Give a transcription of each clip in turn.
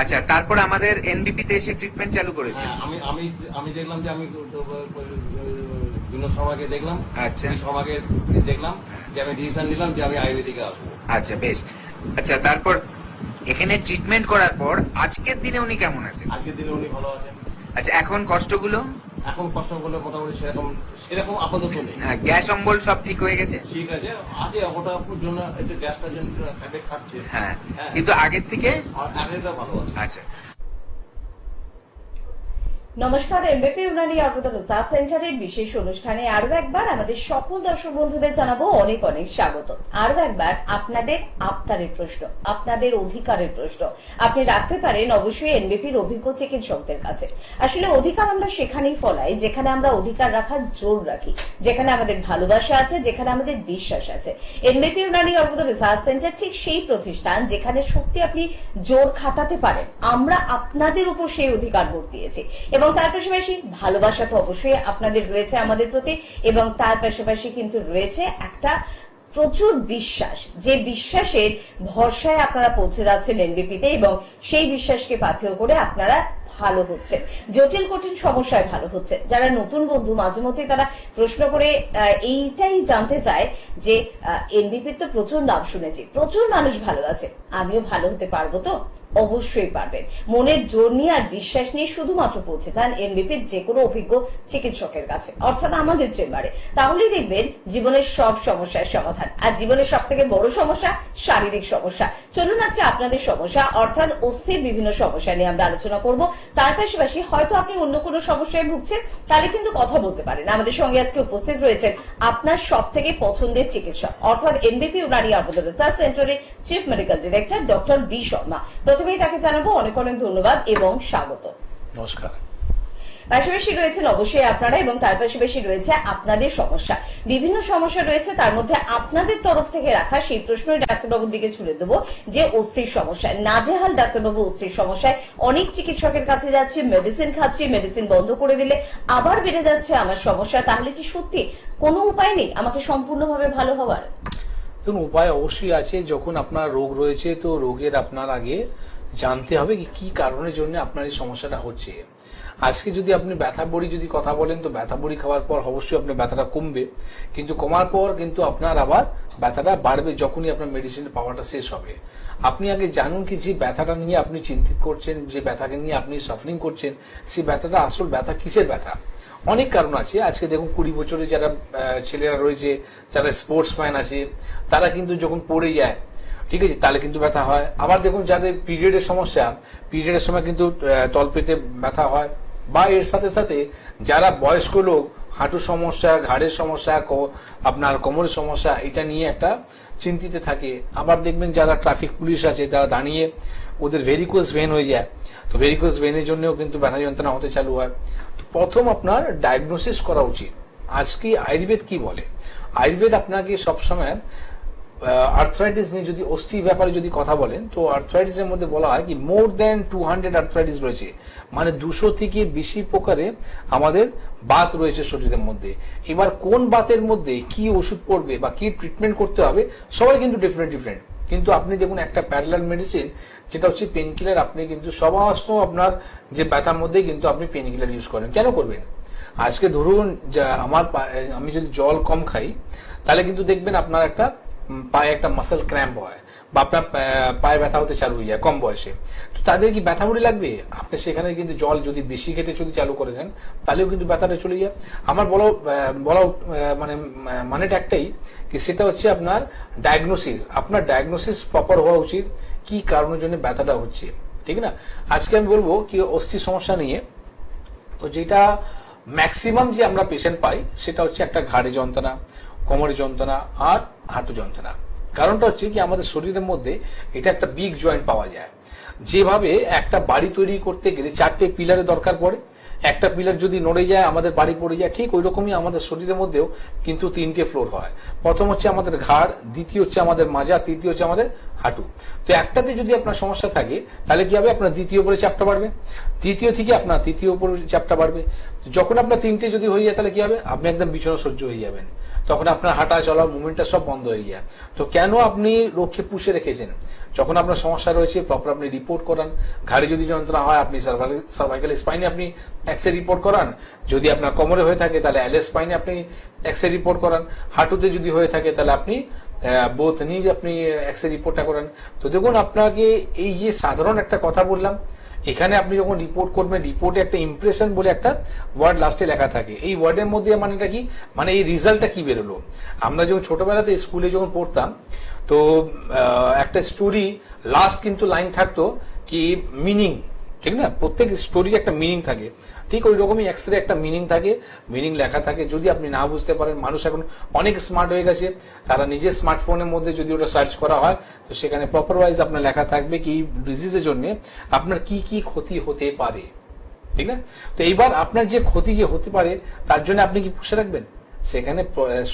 আচ্ছা, তারপর আমাদের এনবিপি তে এসে ট্রিটমেন্ট চালু করেছে। আমি আমি আমি দেখলাম যে আমি বিনোদ শর্মাকে দেখলাম, আচ্ছা। শর্মাকে দেখলাম যে আমি ডিসিশন নিলাম যে আমি আয়ুর্বেদিকে আসবো। আচ্ছা, বেশ। আচ্ছা, তারপর এখানে ট্রিটমেন্ট করার পর আজকের দিনে উনি কেমন আছেন? আজকের দিনে উনি ভালো আছেন। আচ্ছা, এখন কষ্টগুলো? এখন কষ্ট করলে মোটামুটি সেরকম আপাতত নেই। গ্যাস অম্বল সব ঠিক হয়ে গেছে? ঠিক আছে, আগে ওটা জন্য একটু গ্যাসটার জন্য ট্যাবলেট খাচ্ছে। হ্যাঁ, কিন্তু আগের থেকে আর আগে তো ভালো আছে। আচ্ছা। নমস্কার, এমবিপি ইউনানি আয়ুর্বেদ রিসার্চ সেন্টারের বিশেষ অনুষ্ঠানে আরো একবার আমাদের সকল দর্শক বন্ধুদের জানাবো অনেক অনেক স্বাগত। আরো একবার আপনাদের আবতারের প্রশ্ন, আপনাদের অধিকারের প্রশ্ন আপনি রাখতে পারেন অবশ্যই এনবিপির অভিজ্ঞ চিকিৎসকদের কাছে। আসলে অধিকার আমরা সেখানেই ফলাই যেখানে আমরা অধিকার রাখার জোর রাখি, যেখানে আমাদের ভালোবাসা আছে, যেখানে আমাদের বিশ্বাস আছে। এনবিপি ইউনানি আয়ুর্বেদ রিসার্চ সেন্টার ঠিক সেই প্রতিষ্ঠান যেখানে সত্যি আপনি জোর খাটাতে পারেন। আমরা আপনাদের উপর সেই অধিকার ভোট দিয়েছি এবং তার পাশাপাশি ভালোবাসা তো অবশ্যই আপনাদের রয়েছে আমাদের প্রতি, এবং তার পাশাপাশি কিন্তু রয়েছে একটা প্রচুর বিশ্বাস, যে বিশ্বাসের ভরসায় আপনারা পৌঁছে যাচ্ছেন এনবিপিতে এবং সেই বিশ্বাসকে পাথেয় করে আপনারা ভালো হচ্ছে, জটিল কঠিন সমস্যায় ভালো হচ্ছে। যারা নতুন বন্ধু মাঝে মধ্যে তারা প্রশ্ন করে এইটাই জানতে চায় যে এনবিপির তো প্রচুর নাম শুনেছি, প্রচুর মানুষ ভালো আছে, আমিও ভালো হতে পারবো তো? অবশ্যই পারবেন। মনের জোর নিয়ে আর বিশ্বাস নিয়ে শুধুমাত্র পৌঁছে যান এনবিপির যে কোনো অভিজ্ঞ চিকিৎসকের কাছে, অর্থাৎ আমাদের চেম্বারে। তাহলেই দেখবেন জীবনের সব সমস্যার সমাধান। আর জীবনের সব থেকে বড় সমস্যা শারীরিক সমস্যা। চলুন আজকে আপনাদের সমস্যা অর্থাৎ অস্থির বিভিন্ন সমস্যা নিয়ে আমরা আলোচনা করব। তার পাশাপাশি হয়তো আপনি অন্য কোনো সমস্যায় ভুগছেন, তাহলে কিন্তু কথা বলতে পারেন। আমাদের সঙ্গে আজকে উপস্থিত রয়েছেন আপনার সব থেকে পছন্দের চিকিৎসক অর্থাৎ এনবিপি ইউনানি আয়ুর্বেদ রিসার্চ সেন্টারের chief medical director doctor B Sharma. প্রথমেই তাকে জানাবো অনেক অনেক ধন্যবাদ এবং স্বাগত। নমস্কার। পাশাপাশি রয়েছেন অবশ্যই আপনারা এবং তার পাশাপাশি রয়েছে আপনাদের সমস্যা, বিভিন্ন সমস্যা রয়েছে, তার মধ্যে আপনাদের তরফ থেকে রাখা সেই প্রশ্নই ডাক্তারবাবুর দিকে ছুড়ে দেবো যে অস্থির সমস্যা নাজেহাল ডাক্তারবাবু অস্থির সমস্যায় অনেক চিকিৎসকের কাছে যাচ্ছে, মেডিসিন খাচ্ছি, মেডিসিন বন্ধ করে দিলে আবার বেড়ে যাচ্ছে আমার সমস্যা, তাহলে কি সত্যি কোনো উপায় নেই আমাকে সম্পূর্ণভাবে ভালো হওয়ার? দেখুন, উপায় অবশ্যই আছে। যখন আপনার রোগ রয়েছে তো রোগের আপনার আগে জানতে হবে কি কারণের জন্য আপনার এই সমস্যাটা হচ্ছে। আজকে যদি আপনি ব্যথা বড়ি যদি কথা বলেন তো ব্যথা বড়ি খাওয়ার পর অবশ্যই আপনার ব্যথাটা কমবে, কিন্তু কমার পর কিন্তু আপনার আবার ব্যথাটা বাড়বে যখনই আপনার মেডিসিন পাওয়াটা শেষ হবে। আপনি আগে জানুন কি যে ব্যথাটা নিয়ে আপনি চিন্তিত করছেন, যে ব্যথাকে নিয়ে আপনি সাফারিং করছেন, সেই ব্যথাটা আসল ব্যথা কিসের ব্যথা। অনেক কারণ আছে। আজকে দেখুন 20 বছরে যারা ছেলেরা রয়েছে, যারা স্পোর্টসম্যান আছে, তারা কিন্তু যখন পড়ে যায়, ঠিক আছে, তাহলে কিন্তু ব্যথা হয়। আবার দেখুন যাদের পিরিয়ডের সমস্যা, পিরিয়ডের সময় কিন্তু তলপেটে ব্যথা হয়। বা এর সাথে সাথে যারা বয়স্ক লোক, হাঁটুর সমস্যা, ঘাড়ের সমস্যা, আপনার কোমরের সমস্যা, এটা নিয়ে একটা চিন্তিত থাকে। আবার দেখবেন যারা ট্রাফিক পুলিশ আছে, তারা দাঁড়িয়ে ওদের ভেরিকোজ ভেন হয়ে যায়, তো ভেরিকোজ ভেনের জন্যও কিন্তু ব্যথা যন্ত্রণা হতে চালু হয়। তো প্রথম আপনার ডায়াগনোসিস করা উচিত। আজকে আয়ুর্বেদ কি বলে? আয়ুর্বেদ আপনাকে সবসময় আর্থ্রাইটিস নিয়ে যদি অস্থির ব্যাপারে যদি কথা বলেন তো আর্থ্রাইটিসের মধ্যে বলা হয় কি মোর দেন 200 আর্থ্রাইটিস রয়েছে, মানে 200 থেকে বেশি প্রকারে আমাদের বাত রয়েছে শরীরের মধ্যে। এবার কোন বাতের মধ্যে কি ওষুধ পড়বে বা কি ট্রিটমেন্ট করতে হবে সবাই কিন্তু ডিফারেন্ট। কিন্তু আপনি দেখুন একটা প্যারালাল মেডিসিন যেটা হচ্ছে পেন কিলার, আপনি কিন্তু সমস্ত আপনার যে ব্যথার মধ্যে কিন্তু আপনি পেন কিলার ইউজ করেন। কেন করবেন? আজকে ধরুন আমি যদি জল কম খাই তাহলে কিন্তু দেখবেন আপনার একটা পায়ে একটা মাসেল ক্র্যাম্প হয় বা আপনার পায়ে ব্যথা হতে চালু হয়ে যায় কম বয়সে। তো তাদের কি ব্যথা বড়ি লাগবে? আপনি সেখানে কিন্তু জল যদি বেশি খেতে যদি চালু করে দেন তাহলেও কিন্তু ব্যথাটা চলে যায়। আমার বলা মানেটা একটাই কি, সেটা হচ্ছে আপনার ডায়াগনোসিস। আপনার ডায়াগনোসিস প্রপার হওয়া উচিত কি কারণের জন্য ব্যথাটা হচ্ছে, ঠিক না? আজকে আমি বলবো কি অস্থির সমস্যা নিয়ে, তো যেটা ম্যাক্সিমাম যে আমরা পেশেন্ট পাই সেটা হচ্ছে একটা ঘাড়ে যন্ত্রণা, কোমরের যন্ত্রণা আর হাঁটু যন্ত্রণা। কারণটা হচ্ছে কি আমাদের শরীরের মধ্যে এটা একটা বিগ জয়েন্ট পাওয়া যায়। যেভাবে একটা বাড়ি তৈরি করতে গেলে 4টে পিলারের দরকার পড়ে, একটা পিলার যদি নড়ে যায় আমাদের বাড়ি পড়ে যায়, ঠিক ওই রকমই আমাদের শরীরের মধ্যেও কিন্তু 3টে ফ্লোর হয়। প্রথম হচ্ছে আমাদের ঘাড়, দ্বিতীয় হচ্ছে আমাদের মাজা, তৃতীয় হচ্ছে আমাদের হাঁটু। তো একটাতে যদি আপনার সমস্যা থাকে তাহলে কি হবে, আপনার দ্বিতীয় উপরে চাপটা বাড়বে, তৃতীয় থেকে আপনার তৃতীয় উপরে চাপটা বাড়বে। যখন আপনার 3টে যদি হয়ে যায় তাহলে কি হবে, আপনি একদম বিছানা সহ্য হয়ে যাবেন। তো তখন আপনার হাঁটা চলা মুভমেন্টটা সব বন্ধ হয়ে যায়। তো কেন আপনি রোগকে পুষে রেখেছেন? যখন আপনার সমস্যা রয়েছে প্রপার আপনি রিপোর্ট করান। ঘাড়ে যদি যন্ত্রণা হয় আপনি সার্ভাইকাল স্পাইনে আপনি এক্সরে রিপোর্ট করান। যদি আপনার কোমরে হয়ে থাকে তাহলে এলএস স্পাইনে আপনি এক্সরে রিপোর্ট করান। হাঁটুতে যদি হয়ে থাকে তাহলে আপনি বোথ নিজ আপনি এক্সরে রিপোর্টটা করান। তো দেখুন, আপনাকে এই যে সাধারণ একটা কথা বললাম, এখানে আপনি যখন রিপোর্ট করবেন, রিপোর্টে একটা ইমপ্রেশন বলে একটা ওয়ার্ড লাস্টে লেখা থাকে। এই ওয়ার্ডের মধ্যে মানেটা কি, মানে এই রেজাল্টটা কি বেরোলো। আমরা যখন ছোটবেলাতে স্কুলে যখন পড়তাম, তো একটা স্টোরি লাস্ট কিন্তু লাইন থাকতো কি মিনিং, ঠিক না? প্রত্যেক স্টোরির একটা মিনিং থাকে, ঠিক ওই রকমই এক্সরে একটা মিনিং থাকে, মিনিং লেখা থাকে। যদি আপনি না বুঝতে পারেন, মানুষ এখন অনেক স্মার্ট হয়ে গেছে, তারা নিজের স্মার্টফোনের মধ্যে যদি ওটা সার্চ করা হয় তো সেখানে প্রপার ওয়াইজ আপনার লেখা থাকবে কি ডিজিজের জন্য আপনার কি কি ক্ষতি হতে পারে, ঠিক না? তো এইবার আপনার যে ক্ষতি যে হতে পারে তার জন্য আপনি কি পুষে রাখবেন? সেখানে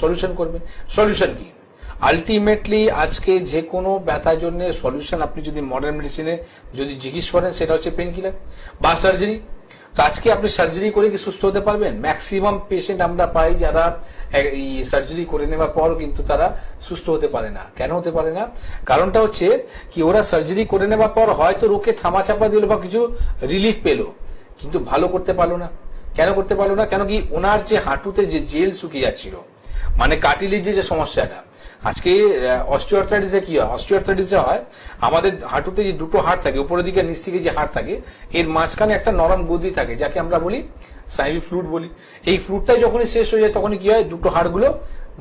সলিউশন করবেন। সলিউশন কি? আলটিমেটলি আজকে যে কোনো ব্যথার জন্য সলিউশন আপনি যদি মডার্ন মেডিসিনে যদি জিজ্ঞেস করেন সেটা হচ্ছে পেন কিলার বা সার্জারি। তো আজকে আপনি সার্জারি করে কি সুস্থ হতে পারবেন? ম্যাক্সিমাম পেশেন্ট আমরা পাই যারা এই সার্জারি করে নেওয়ার পর কিন্তু তারা সুস্থ হতে পারে না। কেন হতে পারে না? কারণটা হচ্ছে কি, ওরা সার্জারি করে নেওয়ার পর হয়তো রোগকে থামাচাপা দিল বা কিছু রিলিফ পেলো, কিন্তু ভালো করতে পারলো না। কেন করতে পারলো না? কেন কি, ওনার যে হাঁটুতে যে জেল শুকিয়ে যাচ্ছিল, মানে কার্টিলেজের যে সমস্যাটা। আজকে অস্টিওআর্থ্রাইটিসে কি হয়? অস্টিওআর্থ্রাইটিসে হয় আমাদের হাঁটুতে যে দুটো হাড় থাকে, উপরের দিকে নিচ থেকে যে হাড় থাকে, এর মাঝখানে একটা নরম গদি থাকে যাকে আমরা বলি সাইভিক ফ্লুইড বলি। এই ফ্লুইডটাই যখনই শেষ হয়ে যায় তখনই কি হয়, দুটো হাড়গুলো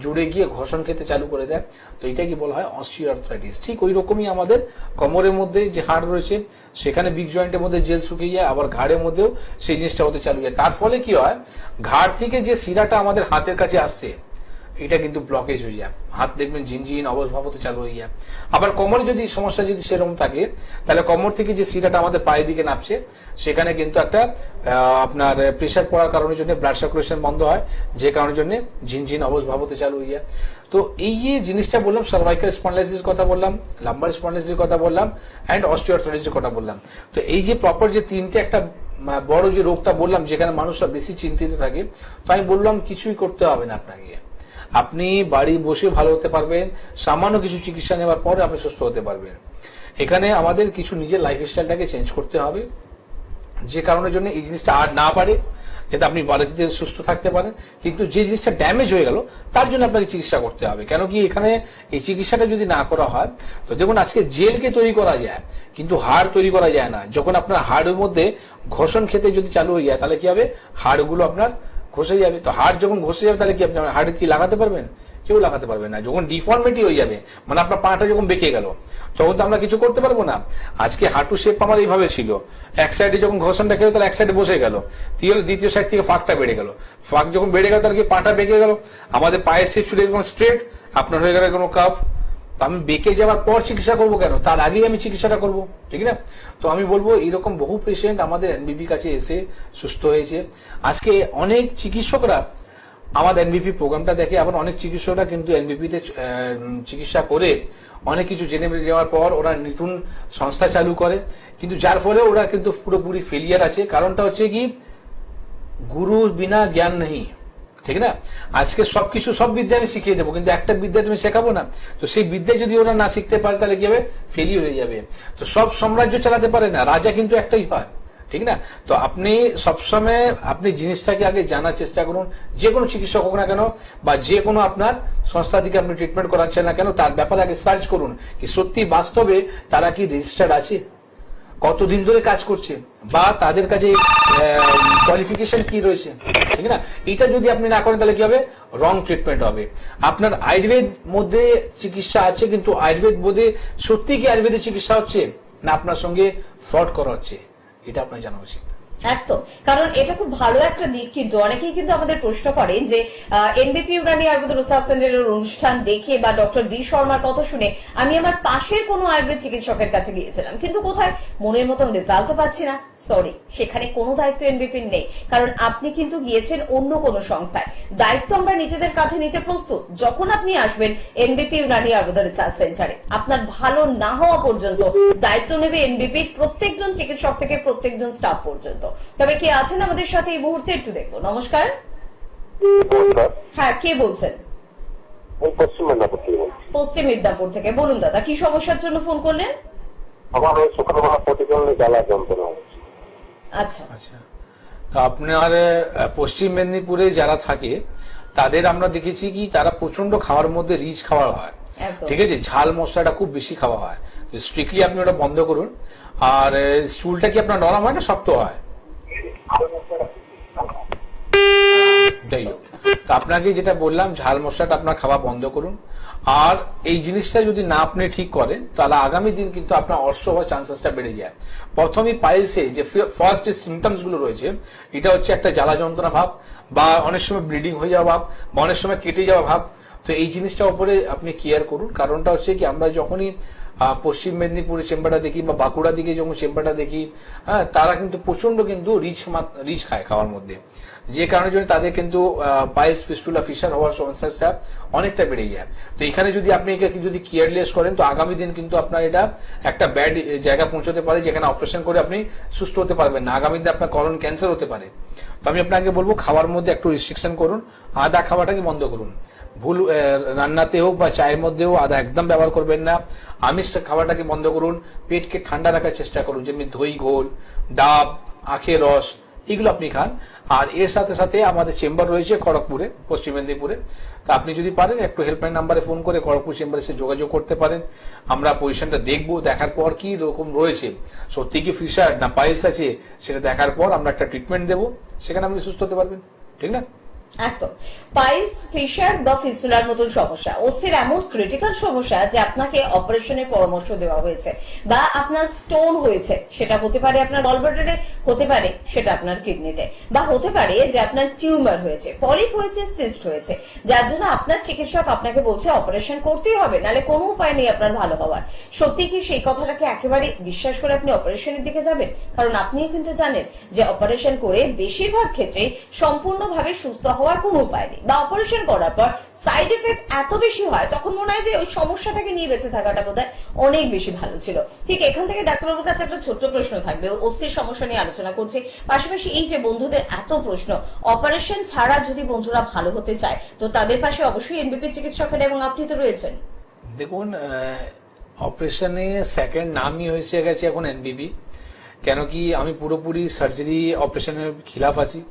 জুড়ে গিয়ে ঘষণ খেতে চালু করে দেয়। তো এটা কি বলা হয়? অস্টিওআর্থ্রাইটিস। ঠিক ওই রকমই আমাদের কোমরের মধ্যে যে হাড় রয়েছে সেখানে বিগ জয়েন্টের মধ্যে জেল শুকিয়ে যায়, আবার ঘাড়ের মধ্যেও সেই জিনিসটা হতে চালু যায়। তার ফলে কি হয়, ঘাড় থেকে যে শিরাটা আমাদের হাতের কাছে আসছে এটা কিন্তু ব্লকেজ হয়ে যায়, হাত দেখবেন ঝিনঝিন অবস্ভাব হতে চালু হয়ে যায়। আবার কোমরে যদি সমস্যা যদি সেরকম থাকে তাহলে কোমর থেকে যে শিরাটা আমাদের পায়ের দিকে নামছে সেখানে কিন্তু একটা আপনার প্রেশার পড়ার কারণের জন্য ব্লাড সার্কুলেশন বন্ধ হয়, যে কারণের জন্য ঝিনঝিন অবস্ভাব হতে চালু হয়ে যায়। তো এই যে জিনিসটা বললাম, সার্ভাইকাল স্পন্ডাইলিসিস কথা বললাম, লাম্বার স্পন্ডাইলিসিস কথা বললাম, অ্যান্ড অস্টিওআর্থ্রাইটিসের কথা বললাম। তো এই যে প্রপার যে তিনটে একটা বড় যে রোগটা বললাম যেখানে মানুষরা বেশি চিন্তিত থাকে, তো আমি বললাম কিছুই করতে হবে না আপনাকে, আপনি বাড়ি বসে ভালো হতে পারবেন। সামান্য কিছু চিকিৎসা নেওয়ার পরে আপনি সুস্থ হতে পারবেন। এখানে আমাদের কিছু নিজের লাইফস্টাইলটাকে চেঞ্জ করতে হবে, যে কারণের জন্য এই জিনিসটা আর না পারে, যাতে আপনি বাড়িতে সুস্থ থাকতে পারেন। কিন্তু যে জিনিসটা ড্যামেজ হয়ে গেল তার জন্য আপনাকে চিকিৎসা করতে হবে। কেন কি, এখানে এই চিকিৎসাটা যদি না করা হয় তো দেখুন, আজকে জেলকে তৈরি করা যায় কিন্তু হাড় তৈরি করা যায় না। যখন আপনার হাড়ের মধ্যে ঘষণ খেতে যদি চালু হয়ে যায় তাহলে কি হবে, হাড়গুলো আপনার ঘষে যাবে। তো হাড় যখন ঘষে যাবে তাহলে কি আপনি হাড় কি লাগাতে পারবেন? কেউ লাগাতে পারবে না। যখন ডিফর্মিটি হয়ে যাবে, মানে আপনার পাটা যখন বেঁকে গেল, তখন তো আমরা কিছু করতে পারবো না। আজকে হাঁটু শেপ আমার এইভাবে ছিল, এক সাইডে যখন ঘষণটা খেলো তাহলে এক সাইডে বসে গেল, দ্বিতীয় সাইড থেকে ফাঁকটা বেড়ে গেল, ফাঁক যখন বেড়ে গেল তাহলে কি পাটা বেঁকে গেল। আমাদের পায়ের শেপ ছিল এরকম স্ট্রেট, আপনার হয়ে গেল কোনো কাফ। আমি বেঁকে যাওয়ার পর চিকিৎসা করবো কেন? তার আগেই আমি চিকিৎসাটা করবো, ঠিক না? তো আমি বলবো এরকম বহু পেশেন্ট আমাদের এনবিপি কাছে এসে সুস্থ হয়েছে। আজকে অনেক চিকিৎসকরা আমাদের এনবিপি প্রোগ্রামটা দেখে, আবার অনেক চিকিৎসকরা কিন্তু এনবিপিতে চিকিৎসা করে অনেক কিছু জেনে যাওয়ার পর ওরা নতুন সংস্থা চালু করে, কিন্তু যার ফলে ওরা কিন্তু পুরোপুরি ফেলিয়ার আছে। কারণটা হচ্ছে কি, গুরু বিনা জ্ঞান নেই, ঠিক না? আজকে সবকিছু সব বিদ্যা আমি শিখিয়ে দেবো, কিন্তু একটা বিদ্যা তুমি শেখাবো না, তো সেই বিদ্যা যদি ওরা না শিখতে পারে তাহলে কি হবে, ফেলিয়ার হয়ে যাবে। তো সব সাম্রাজ্য চালাতে পারে না, রাজা কিন্তু একটাই হয়, ঠিক না? তো আপনি সবসময় আপনি জিনিসটাকে আগে জানার চেষ্টা করুন। যে কোনো চিকিৎসক হোক না কেন বা যে কোনো আপনার সংস্থা থেকে আপনি ট্রিটমেন্ট করাচ্ছেন না কেন, তার ব্যাপারে আগে সার্চ করুন কি সত্যি বাস্তবে তারা কি রেজিস্টার্ড আছে, কতদিন ধরে কাজ করছে, বা তাদের কাছে কোয়ালিফিকেশন কি রয়েছে, ঠিক না? এটা যদি আপনি না করেন তাহলে কি হবে, রং ট্রিটমেন্ট হবে। আপনার আয়ুর্বেদ মধ্যে চিকিৎসা আছে, কিন্তু আয়ুর্বেদ বোধে সত্যি কি আয়ুর্বেদের চিকিৎসা হচ্ছে না আপনার সঙ্গে ফ্রড করা হচ্ছে, এটা আপনার জানা উচিত। একদম, কারণ এটা খুব ভালো একটা দিক। কিন্তু অনেকেই কিন্তু আমাদের প্রশ্ন করেন যে এনবিপি ইউনানি আয়ুর্বেদ রিসার্চ সেন্টারের অনুষ্ঠান দেখে বা ডক্টর বি শর্মার কথা শুনে আমি আমার পাশের কোনো আয়ুর্বেদ চিকিৎসকের কাছে গিয়েছিলাম, কিন্তু কোথায় মনের মতন রেজাল্টও পাচ্ছি না। সরি, সেখানে কোনো দায়িত্ব এনবিপির নেই, কারণ আপনি কিন্তু গিয়েছেন অন্য কোনো সংস্থায়। দায়িত্ব আমরা নিজেদের কাঁধে নিতে প্রস্তুত। যখন আপনি আসবেন এনবিপি ইউনানি আয়ুর্বেদ রিসার্চ সেন্টারে, আপনার ভালো না হওয়া পর্যন্ত দায়িত্ব নেবে এনবিপির প্রত্যেকজন চিকিৎসক থেকে প্রত্যেকজন স্টাফ পর্যন্ত। তবে কে আছেন আমাদের সাথে এই মুহূর্তে একটু দেখবো। নমস্কার। হ্যাঁ, কে বলছেন? আমি পশ্চিম মেদিনীপুর থেকে বলছি। পশ্চিম মিদনাপুর থেকে। বলুন দাদা, কি সমস্যার জন্য ফোন করলেন? আমার ওই সকালবেলা প্রতিদিন জ্বালা যন্ত্রণা হচ্ছে। আচ্ছা, আচ্ছা, তো আপনার পশ্চিম মেদিনীপুরে যারা থাকে তাদের আমরা দেখেছি কি তারা প্রচন্ড খাওয়ার মধ্যে রিচ খাওয়া হয়, একদম। ঠিক আছে, ঝাল মশলাটা খুব বেশি খাওয়া হয়, তো স্ট্রিক্টলি আপনি ওটা বন্ধ করুন। আর চুলটা কি আপনার নরম হয় না শক্ত হয়? যাই হোক, তো আপনাকে যেটা বললাম, ঝাল মশলাটা আপনার খাওয়া বন্ধ করুন। আর এই জিনিসটা যদি না আপনি ঠিক করেন তাহলে আগামী দিন কিন্তু আপনার অর্শ হওয়ার চান্সেসটা বেড়ে যায়। প্রথমেই পাইলসে যে ফার্স্ট যে সিমটমস গুলো রয়েছে, এটা হচ্ছে একটা জ্বালা যন্ত্রণা ভাব, বা অনেক সময় ব্লিডিং হয়ে যাওয়া ভাব, বা অনেক সময় কেটে যাওয়া ভাব। তো এই জিনিসটার উপরে আপনি কেয়ার করুন। কারণটা হচ্ছে কি, আমরা যখনই পশ্চিম মেদিনীপুরে চেম্বারটা দেখি বা বাঁকুড়া দিকে যখন চেম্বারটা দেখি, হ্যাঁ, তারা কিন্তু প্রচন্ড কিন্তু রিচ খায় খাওয়ার মধ্যে, যে কারণে জন্য তাদের কিন্তু পাইলস, ফিস্টুলা, ফিশার হওয়ার সমস্যাটা অনেকটা বেড়ে যায়। তো এখানে যদি আপনি একে যদি কেয়ারলেস করেন তো আগামী দিন কিন্তু আপনার এটা একটা ব্যাড জায়গা পৌঁছতে পারে, যেখানে অপারেশন করে আপনি সুস্থ হতে পারবেন না। আগামী দিনে আপনার করন ক্যান্সার হতে পারে। তো আমি আপনাকে বলবো, খাওয়ার মধ্যে একটু রেস্ট্রিকশন করুন, আদা খাওয়াটাকে বন্ধ করুন। ভুল রান্নাতে হোক বা চায়ের মধ্যেও আদা একদম ব্যবহার করবেন না। আমিষ খাওয়াটাকে বন্ধ করুন। পেটকে ঠান্ডা রাখার চেষ্টা করুন, যেমনি দই ঘোল, ডাব, আখের রস, এগুলো আপনি খান। আর এর সাথে সাথে আমাদের চেম্বার রয়েছে খড়গপুরে, পশ্চিম মেদিনীপুরে। তা আপনি যদি পারেন একটু হেল্পলাইন নাম্বারে ফোন করে খড়গপুর চেম্বারে এসে যোগাযোগ করতে পারেন। আমরা পজিশনটা দেখবো, দেখার পর কি রকম রয়েছে, সত্যি কি ফিশার না পাইলস আছে, সেটা দেখার পর আমরা একটা ট্রিটমেন্ট দেবো, সেখানে আপনি সুস্থ হতে পারবেন, ঠিক না? একদম। পাইলস, ফিশার বা ফিস্টুলার মতন সমস্যা, অস্থির এমন ক্রিটিক্যাল সমস্যা যে আপনাকে অপারেশনের পরামর্শ দেওয়া হয়েছে, বা আপনার স্টোন হয়েছে, সেটা হতে পারে আপনার গলব্লাডারে, হতে পারে সেটা আপনার কিডনিতে, বা হতে পারে যে আপনার টিউমার হয়েছে, পলিপ হয়েছে, সিস্ট হয়েছে, যার জন্য আপনার চিকিৎসক আপনাকে বলছে অপারেশন করতেই হবে, নাহলে কোনো উপায় নেই আপনার ভালো হওয়ার। সত্যি কি সেই কথাটাকে একেবারে বিশ্বাস করে আপনি অপারেশনের দিকে যাবেন? কারণ আপনিও কিন্তু জানেন যে অপারেশন করে বেশিরভাগ ক্ষেত্রে সম্পূর্ণভাবে সুস্থ হওয়ার কোনো উপায় নেই, বা অপারেশন করার পর সাইড এফেক্ট এত বেশি হয়, তখন মনে হয় যে ওই সমস্যাটাকে নিয়ে বেঁচে থাকাটা বোধহয় অনেক বেশি ভালো ছিল। ঠিক এখান থেকে ডাক্তারবাবুর কাছে একটা ছোট্ট প্রশ্ন থাকবে, অস্থির সমস্যা নিয়ে আলোচনা করছি, পাশাপাশি এই যে বন্ধুদের এত প্রশ্ন, অপারেশন ছাড়া যদি বন্ধুরা ভালো হতে চায় তো তাদের পাশে অবশ্যই এনবিপি চিকিৎসকের, এবং আপনি তো রয়েছেন। দেখুন, অপারেশনে সেকেন্ড নামই হয়েছে গেছে এখন এনবিবি। কেন কি, আমি পুরোপুরি সার্জারি অপারেশনের খিলাফ আছি।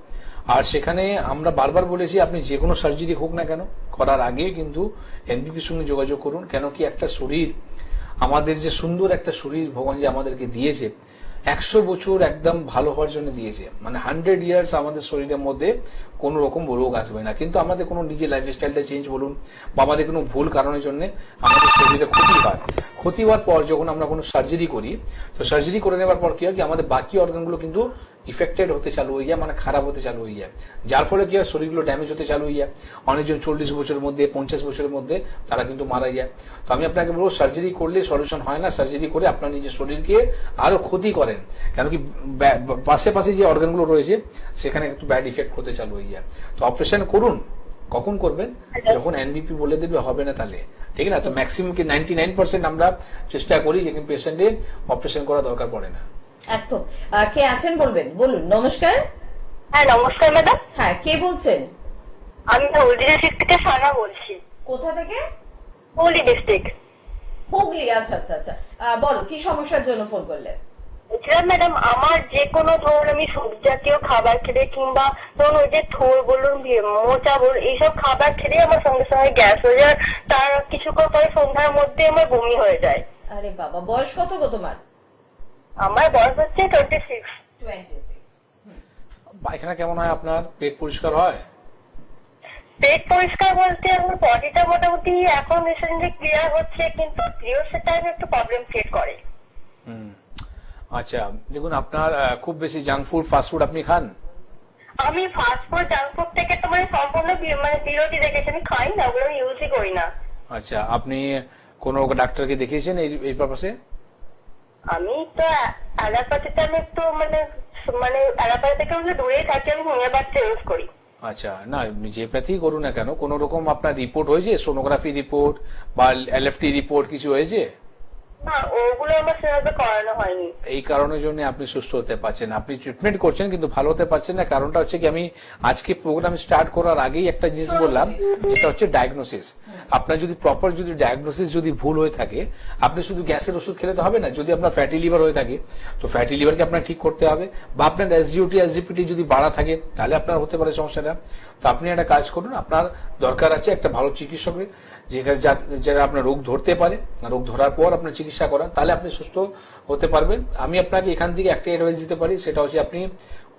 আর সেখানে আমরা বারবার বলেছি, আপনি যে কোনো সার্জারি হোক না কেন, করার আগে কিন্তু এনবিপির সঙ্গে যোগাযোগ করুন। কেন কি, একটা শরীর, আমাদের যে সুন্দর একটা শরীর ভগবান যে আমাদেরকে দিয়েছে, 100 বছর একদম ভালো হওয়ার জন্য দিয়েছে, মানে 100 ইয়ার্স আমাদের শরীরের মধ্যে কোনো রকম রোগ আসবে না। কিন্তু আমাদের কোনো নিজের লাইফস্টাইলটা চেঞ্জ বলুন, বা আমাদের কোনো ভুল কারণের জন্য আমাদের শরীরে ক্ষতি হয়। ক্ষতি হওয়ার পর যখন আমরা কোনো সার্জারি করি, তো সার্জারি করে নেওয়ার পর কি হয় কি, আমাদের বাকি অর্গানগুলো কিন্তু ইফেক্টেড হতে চালু হয়ে যায়, মানে খারাপ হতে চালু হয়ে যায়, যার ফলে কি হয়, শরীরগুলো ড্যামেজ হতে চালু হয়ে যায়। অনেকজন 40 বছরের মধ্যে, 50 বছরের মধ্যে তারা কিন্তু মারা যায়। তো আমি আপনাকে বলবো, সার্জারি করলে সলিউশন হয় না, সার্জারি করে আপনার নিজের শরীরকে আরো ক্ষতি করেন। কেন কি, পাশে যে অর্গানগুলো রয়েছে সেখানে একটু ব্যাড ইফেক্ট হতে চালু হয়ে যায়। তো অপারেশন করুন, কখন করবেন, যখন এনবিপি বলে দেবে হবে না তাহলে, ঠিক না? তো ম্যাক্সিমাম কি 99% আমরা চেষ্টা করি যে পেশেন্টে অপারেশন করা দরকার পড়ে না। একদম। কে আছেন বলবেন? বলুন। নমস্কার। হ্যাঁ নমস্কার ম্যাডাম, হ্যাঁ, কে বলছেন? আমি হুগলি ডিস্ট্রিক্ট থেকে সারা বলছি। কোথা থেকে? হুগলি ডিস্ট্রিক্ট। হুগলি, আচ্ছা আচ্ছা আচ্ছা। বলো, কি সমস্যার জন্য ফোন করলে? বলছিলাম ম্যাডাম, আমার যে কোনো ধরুন আমি সবজি জাতীয় খাবার খেলে, কিংবা ধরুন ওই যে থোর বলুন, মোচা বলুন, এইসব খাবার খেলে আমার সঙ্গে সঙ্গে গ্যাস হয়ে যায়, তার কিছুক্ষণ পরে সন্ধ্যার মধ্যে আমার বমি হয়ে যায়। আরে বাবা, বয়স কত গো তোমার? আমার বয়স হচ্ছে 26। 26। পায়খানা কেমন হয় আপনার? পেট পরিষ্কার হয়? পেট পরিষ্কার বলতে আমার বডিটা মোটামুটি এখন রিসেন্টলি ক্লিয়ার হচ্ছে, কিন্তু পিরিয়ডসের টাইমে একটু প্রবলেম ক্রিয়েট করে। আচ্ছা, দেখুন, আপনার খুব বেশি জাঙ্ক ফুড, ফাস্ট ফুড আপনি খান? আমি ফাস্ট ফুড, জাঙ্ক ফুড থেকে তো মানে সম্পূর্ণ বিরতি রেখেছি, আমি খাই না, ওগুলো আমি ইউজই করি না। আচ্ছা, আপনি কোন ডাক্তারকে দেখিয়েছেন এই পারপাসে? আমি তো অ্যালোপ্যাথিতে আমি একটু মানে অ্যালোপ্যাথি থেকে আমি দূরেই থাকি, আমি হোমিওপ্যাথি ইউজ করি। আচ্ছা, না, যে প্যাথি করুন না কেন, কোন রকম আপনার রিপোর্ট হয়েছে, সোনোগ্রাফি রিপোর্ট বা এলএফটি রিপোর্ট কিছু হয়েছে? না, ওগুলো আমার সেভাবে করানো হয়নি। এই কারণের জন্য আপনি সুস্থ হতে পারছেন, আপনি ট্রিটমেন্ট করছেন কিন্তু ভালো হতে পারছেন না। কারণটা হচ্ছে কি, আমি আজকে প্রোগ্রাম স্টার্ট করার আগেই একটা জিনিস বললাম, যেটা হচ্ছে ডায়াগনোসিস। আপনার যদি প্রপার যদি ডায়াগনোসিস যদি ভুল হয়ে থাকে, আপনি শুধু গ্যাসের ওষুধ খেলে তো হবে না। যদি আপনার ফ্যাটি লিভার হয়ে থাকে, তো ফ্যাটি লিভারকে আপনার ঠিক করতে হবে, বা আপনার এসজিওটি এসজিপিটি যদি বাড়া থাকে, তাহলে আপনার হতে পারে সমস্যাটা। তো আপনি একটা কাজ করুন, আপনার দরকার আছে একটা ভালো চিকিৎসকের, যেখানে যারা আপনার রোগ ধরতে পারে, রোগ ধরার পর আপনার চিকিৎসা করা, তাহলে আপনি সুস্থ হতে পারবেন। আমি আপনাকে এখান থেকে একটা অ্যাডভাইস দিতে পারি, সেটা হচ্ছে আপনি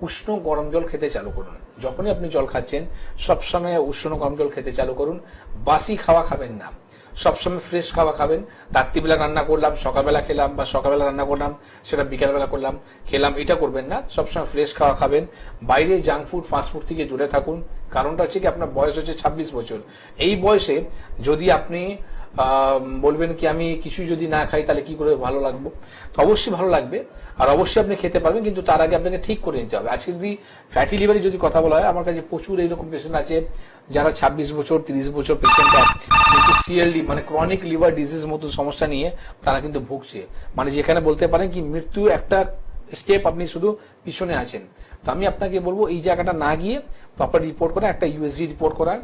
উষ্ণ গরম জল খেতে চালু করুন। যখনই আপনি জল খাচ্ছেন, সবসময় উষ্ণ গরম জল খেতে চালু করুন। বাসি খাওয়া খাবেন না, সবসময় ফ্রেশ খাওয়া খাবেন। রাত্রিবেলা রান্না করলাম, সকালবেলা খেলাম, বা সকালবেলা রান্না করলাম সেটা বিকালবেলা করলাম খেলাম, এটা করবেন না। সবসময় ফ্রেশ খাওয়া খাবেন। বাইরে জাঙ্ক ফুড ফাস্ট ফুড থেকে দূরে থাকুন। কারণটা হচ্ছে কি, আপনার বয়স হচ্ছে 26 বছর। এই বয়সে যদি আপনি বলবেন কি আমি কিছু যদি না খাই তাহলে কি করে ভালো লাগবে, তো অবশ্যই ভালো লাগবে, আর অবশ্যই আপনি খেতে পারবেন, কিন্তু তার আগে আপনাকে ঠিক করে নিতে হবে। আজকে যদি ফ্যাটি লিভারে যদি কথা বলা হয়, আমার কাছে প্রচুর এইরকম পেশেন্ট আছে যারা 26 বছর 30 বছর পেশেন্ট, কিন্তু সিএলডি মানে ক্রনিক লিভার ডিজিজ মতো সমস্যা নিয়ে তারা কিন্তু ভুগছে। মানে যেখানে বলতে পারেন কি মৃত্যু একটা স্টেপ আপনি শুধু পিছনে আছেন। তো আমি আপনাকে বলবো এই জায়গাটা না গিয়ে প্রপার রিপোর্ট করান, একটা ইউএসজি রিপোর্ট করান,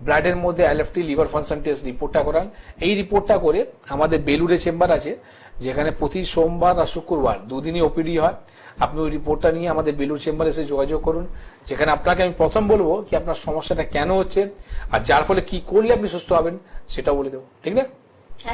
ব্লাডের মধ্যে এলএফটি লিভার ফাংশন টেস্ট রিপোর্টটা করান। এই রিপোর্টটা করে আমাদের বেলুড়ে চেম্বার আছে, যেখানে প্রতি সোমবার আর শুক্রবার দুদিনই ওপিডি হয়। আপনি ওই রিপোর্টটা নিয়ে আমাদের বেলুড় চেম্বারে এসে যোগাযোগ করুন, যেখানে আপনাকে আমি প্রথম বলবো কি আপনার সমস্যাটা কেন হচ্ছে, আর যার ফলে কি করলে আপনি সুস্থ হবেন সেটা বলে দেবো, ঠিক না?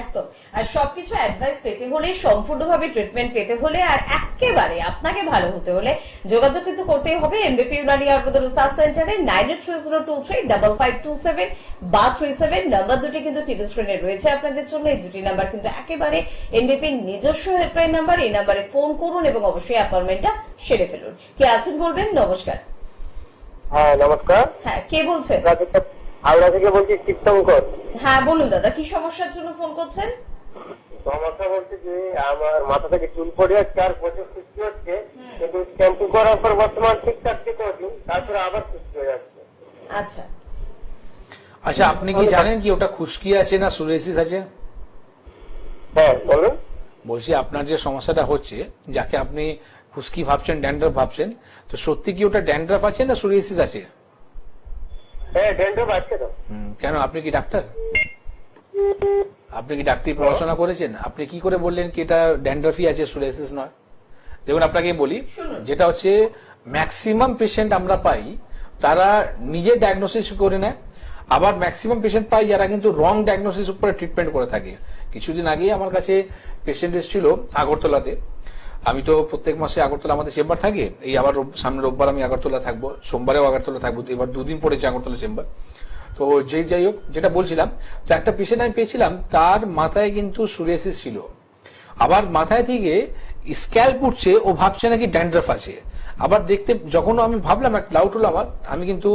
একদম। আর সবকিছু অ্যাডভাইস পেতে হলে, সম্পূর্ণভাবে ট্রিটমেন্ট পেতে হলে, আর একেবারে আপনাকে ভালো হতে হলে যোগাযোগ কিন্তু করতেই হবে এমবিপি ইউনানি আয়ুর্বেদ রিসার্চ সেন্টারে। 9830235527 বা 37 নাম্বার দুটি কিন্তু টিভি স্ক্রিনে রয়েছে আপনাদের জন্য। এই দুটি নাম্বার কিন্তু একেবারে এমবিপির নিজস্ব হেল্পলাইন নাম্বার। এই নাম্বারে ফোন করুন এবং অবশ্যই অ্যাপয়েন্টমেন্টটা সেরে ফেলুন। কে আছেন বলবেন? নমস্কার। হ্যাঁ নমস্কার, হ্যাঁ, কে বলছেন? হাওড়া থেকে বলছি শিবশঙ্কর। হ্যাঁ বলুন দাদা, কি সমস্যার জন্য ফোন করছেন? সমস্যা বলতে যে আমার মাথা থেকে চুল পড়ে যাচ্ছে আর প্রচুর সৃষ্টি হচ্ছে, কিন্তু শ্যাম্পু করার পর বর্তমান ঠিকঠাক ঠিক হচ্ছে, তারপরে আবার সৃষ্টি হয়ে যাচ্ছে। আচ্ছা আচ্ছা, আপনি কি জানেন কি ওটা খুশকি আছে না সোরিয়াসিস আছে? হ্যাঁ বলুন। বলছি আপনার যে সমস্যাটা হচ্ছে, যাকে আপনি খুশকি ভাবছেন, ড্যান্ড্রাফ ভাবছেন, তো সত্যি কি ওটা ড্যান্ড্রাফ আছে না সোরিয়াসিস আছে? হ্যাঁ ড্যান্ড্রাফ আছে তো। কেন, আপনি কি ডাক্তার? আপনি কি ডাক্তারি পড়াশোনা করেছেন? আপনি কি করে বললেন কি এটা ড্যান্ড্রাফই আছে, সোরিয়াসিস নয়? দেখুন আপনাকে বলি, যেটা হচ্ছে ম্যাক্সিমাম পেশেন্ট আমরা পাই তারা নিজে ডায়াগনোসিস করে নেয়, আবার ম্যাক্সিমাম পেশেন্ট পাই যারা কিন্তু রং ডায়াগনোসিস উপরে ট্রিটমেন্ট করে থাকে। কিছুদিন আগে আমার কাছে পেশেন্ট এসেছিল আগরতলাতে। আমি তো প্রত্যেক মাসে আগরতলা আমাদের চেম্বার থাকে, এই আবার সামনে রোববার আমি আগরতলা থাকবো, সোমবারেও আগরতলা থাকবো, এবার দুদিন পড়েছে আগরতলা চেম্বার। তো যাই হোক, যেটা বলছিলাম, তো একটা পেশেন্ট আমি পেয়েছিলাম, তার মাথায় কিন্তু সোরিয়াসিস ছিল, আবার মাথায় থেকে স্ক্যাল্প উঠছে, ও ভাবছে নাকি ড্যান্ড্রাফ আছে। আবার দেখতে যখন আমি ভাবলাম একটা ডাউট হলো আমার, আমি কিন্তু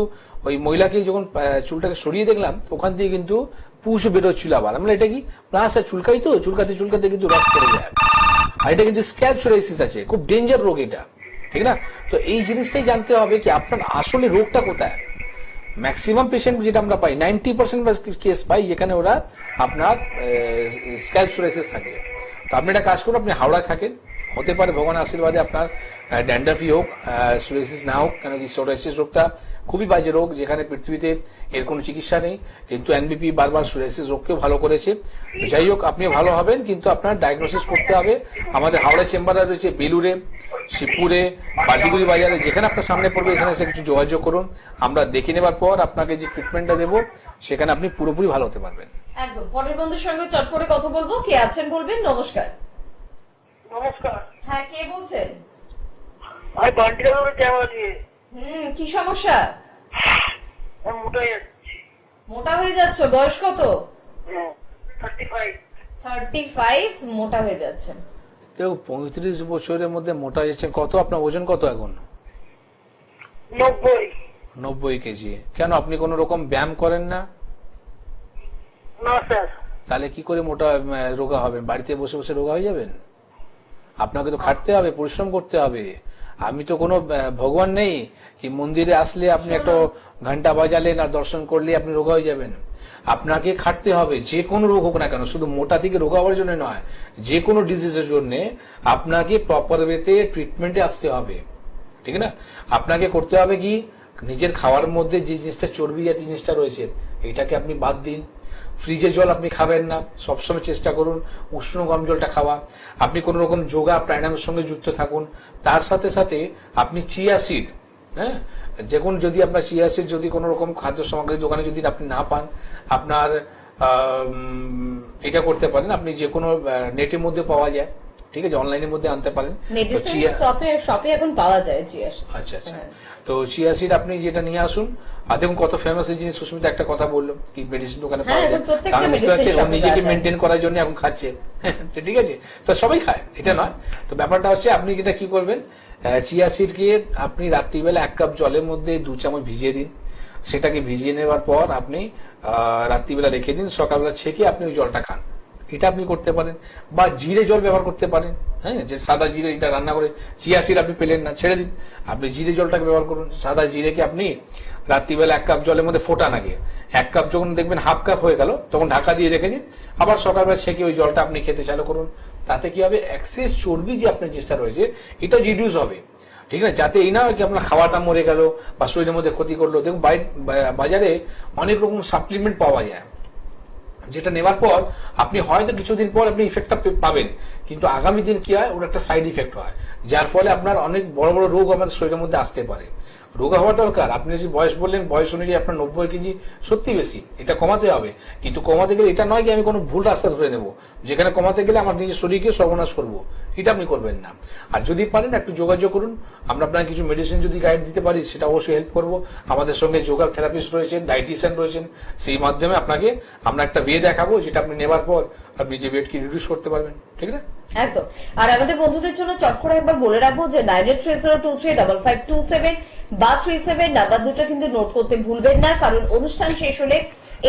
ওই মহিলাকে যখন চুলটাকে সরিয়ে দেখলাম, ওখান থেকে কিন্তু পুষ বেরোচ্ছিল। আবার আমরা এটা কি না স্যার, চুলকাই তো, চুলকাতে চুলকাতে কিন্তু রক্ত পড়ে যায়, আর এটা কিন্তু স্ক্যাল্প সোরিয়াসিস আছে, খুব ডেঞ্জার রোগ এটা, ঠিক না? তো এই জিনিসটাই জানতে হবে কি আপনার আসলে রোগটা কোথায়। ম্যাক্সিমাম পেশেন্ট যেটা আমরা পাই 90% কেস পাই যেখানে ওরা আপনার স্ক্যাল্প সোরিয়াসিস থাকে। তো আপনি একটা কাজ করুন, আপনি হাওড়ায় থাকেন, হতে পারে ভগবানের আশীর্বাদে আপনার ড্যান্ড্রাফই হোক, সোরিয়াসিস না হোক, কেন কি সোরিয়াসিস রোগটা খুবই বাজে রোগ, যেখানে পৃথিবীতে এর কোনো চিকিৎসা নেই, কিন্তু এনবিপি বারবার সোরিয়াসিস রোগকেও ভালো করেছে। যাই হোক, আপনি ভালো হবেন, কিন্তু আপনার ডায়াগনোসিস করতে হবে। আমাদের হাওড়া চেম্বারে রয়েছে বেলুড়ে, শিবপুরে, বাদিগুড়ি বাজারে, যেখানে আপনার সামনে পড়বে এখানে এসে কিছু যোগাযোগ করুন। আমরা দেখে নেবার পর আপনাকে যে ট্রিটমেন্টটা দেবো সেখানে আপনি পুরোপুরি ভালো হতে পারবেন। একদম। পরের বন্ধুর সঙ্গে চট করে কথা বলবো। কে আছেন বলবেন? নমস্কার। নমস্কার। হ্যাঁ, কে বলছেন? আমি কন্টিনিউ কেমন দিয়ে কি সমস্যা? মোটা যাচ্ছে। মোটা হয়ে যাচ্ছ? বয়স কত? 35। 35 মোটা হয়ে যাচ্ছেন। তো 35 বছরের মধ্যে মোটা যাচ্ছেন, কত আপনার ওজন কত এখন? 90 কেজি। কেন, আপনি কোন রকম ব্যায়াম করেন না? না স্যার। তাহলে কি করে মোটা রোগা হবেন? বাড়িতে বসে বসে রোগা হয়ে যাবেন? আপনাকে তো খাটতে হবে, পরিশ্রম করতে হবে। আমি তো কোনো ভগবান নেই কি মন্দিরে আসলে আপনি একটা ঘন্টা বাজালেন আর দর্শন করলে আপনি রোগা হয়ে যাবেন। আপনাকে খাটতে হবে, যে কোনো রোগ হোক না কেন, শুধু মোটা থেকে রোগ হওয়ার জন্য নয়, যে কোনো ডিজিজের জন্য আপনাকে প্রপার ওয়েতে ট্রিটমেন্টে আসতে হবে, ঠিক না? আপনাকে করতে হবে কি, নিজের খাওয়ার মধ্যে যে জিনিসটা চর্বি জাতীয় জিনিসটা রয়েছে এটাকে আপনি বাদ দিন। ফ্রিজের জল আপনি খাবেন না, সবসময় চেষ্টা করুন উষ্ণ গরম জলটা খাওয়া। আপনি কোন রকম যোগা প্রাণায়ামের সঙ্গে যুক্ত থাকুন। তার সাথে সাথে আপনি চিয়া সিড, হ্যাঁ, দেখুন যদি আপনার চিয়া সিড যদি কোনো রকম খাদ্য সামগ্রীর দোকানে যদি আপনি না পান, আপনার এটা করতে পারেন, আপনি যে কোনো নেটের মধ্যে পাওয়া যায়, ঠিক আছে, অনলাইনের মধ্যে আনতে পারেন। মেডিসিন শপে এখন পাওয়া যায় চিয়া সিড। আচ্ছা আচ্ছা, তো চিয়া সিড আপনি যেটা নিয়ে আসুন। আর দেখুন কত ফেমাস এই জিনিস, সুস্মিতা একটা কথা বললো কি মেডিসিন দোকানে পাওয়া যায়, কারণ বুঝতে পারছেন ও নিজেকে মেনটেন করার জন্য এখন খাচ্ছে, ঠিক আছে, তো সবাই খায় এটা নয়। তো ব্যাপারটা হচ্ছে আপনি যেটা কি করবেন, চিয়া সিডকে আপনি রাত্রিবেলা 1 কাপ জলের মধ্যে 2 চামচ ভিজিয়ে দিন। সেটাকে ভিজিয়ে নেওয়ার পর আপনি রাত্রিবেলা রেখে দিন, সকালবেলা ছেঁকে আপনি ওই জলটা খান। এটা আপনি করতে পারেন, বা জিরে জল ব্যবহার করতে পারেন। হ্যাঁ, যে সাদা জিরে এটা রান্না করে চিয়া সিড আপনি পেলেন না, ছেড়ে দিন, আপনি জিরে জলটাকে ব্যবহার করুন। সাদা জিরেকে আপনি রাত্রিবেলা 1 কাপ জলের মধ্যে ফোটান আগে, 1 কাপ যখন দেখবেন হাফ কাপ হয়ে গেল তখন ঢাকা দিয়ে রেখে দিন, আবার সকালবেলা ছেঁকে ওই জলটা আপনি খেতে চালু করুন। তাতে কি হবে, এক্সেস চর্বি যে আপনার চেষ্টা রয়েছে এটা রিডিউস হবে, ঠিক না? যাতে এই না কি আপনার খাওয়াটা মরে গেল বা শরীরের মধ্যে ক্ষতি করলো। দেখুন বাজারে অনেক রকম সাপ্লিমেন্ট পাওয়া যায়, যেটা নেওয়ার পর আপনি হয়তো কিছুদিন পর আপনি ইফেক্টটা পাবেন, কিন্তু আগামী দিন কি হয়, ওর একটা সাইড ইফেক্ট হয়, যার ফলে আপনার অনেক বড় বড় রোগ আমাদের শরীরের মধ্যে আসতে পারে। রোগ হওয়া দরকার। আপনি যে বয়স বললেন, বয়স অনুযায়ী আপনার 90 কেজি সত্যি বেশি, এটা কমাতে হবে। কিন্তু কমাতে গেলে এটা নয় কি আমি কোনো ভুল রাস্তা ধরে নেব, যেখানে কমাতে গেলে আমার নিজের শরীরকে সর্বনাশ করবো, এটা আপনি করবেন না। আর যদি পারেন একটু যোগাযোগ করুন, আমরা আপনাকে কিছু মেডিসিন যদি গাইড দিতে পারি সেটা অবশ্যই হেল্প করবো। আমাদের সঙ্গে যোগা থেরাপিস্ট রয়েছেন, ডায়েটিশিয়ান রয়েছেন, সেই মাধ্যমে আপনাকে আমরা একটা ওয়ে দেখাবো যেটা আপনি নেওয়ার পর আপনি যে ওয়েটকে রিডিউস করতে পারবেন, ঠিক না? একদম। আর আমাদের বন্ধুদের জন্য চট করে একবার বলে রাখবো যে 9830235527 বা 37 নাম্বার দুটো কিন্তু নোট করতে ভুলবেন না, কারণ অনুষ্ঠান শেষ হলে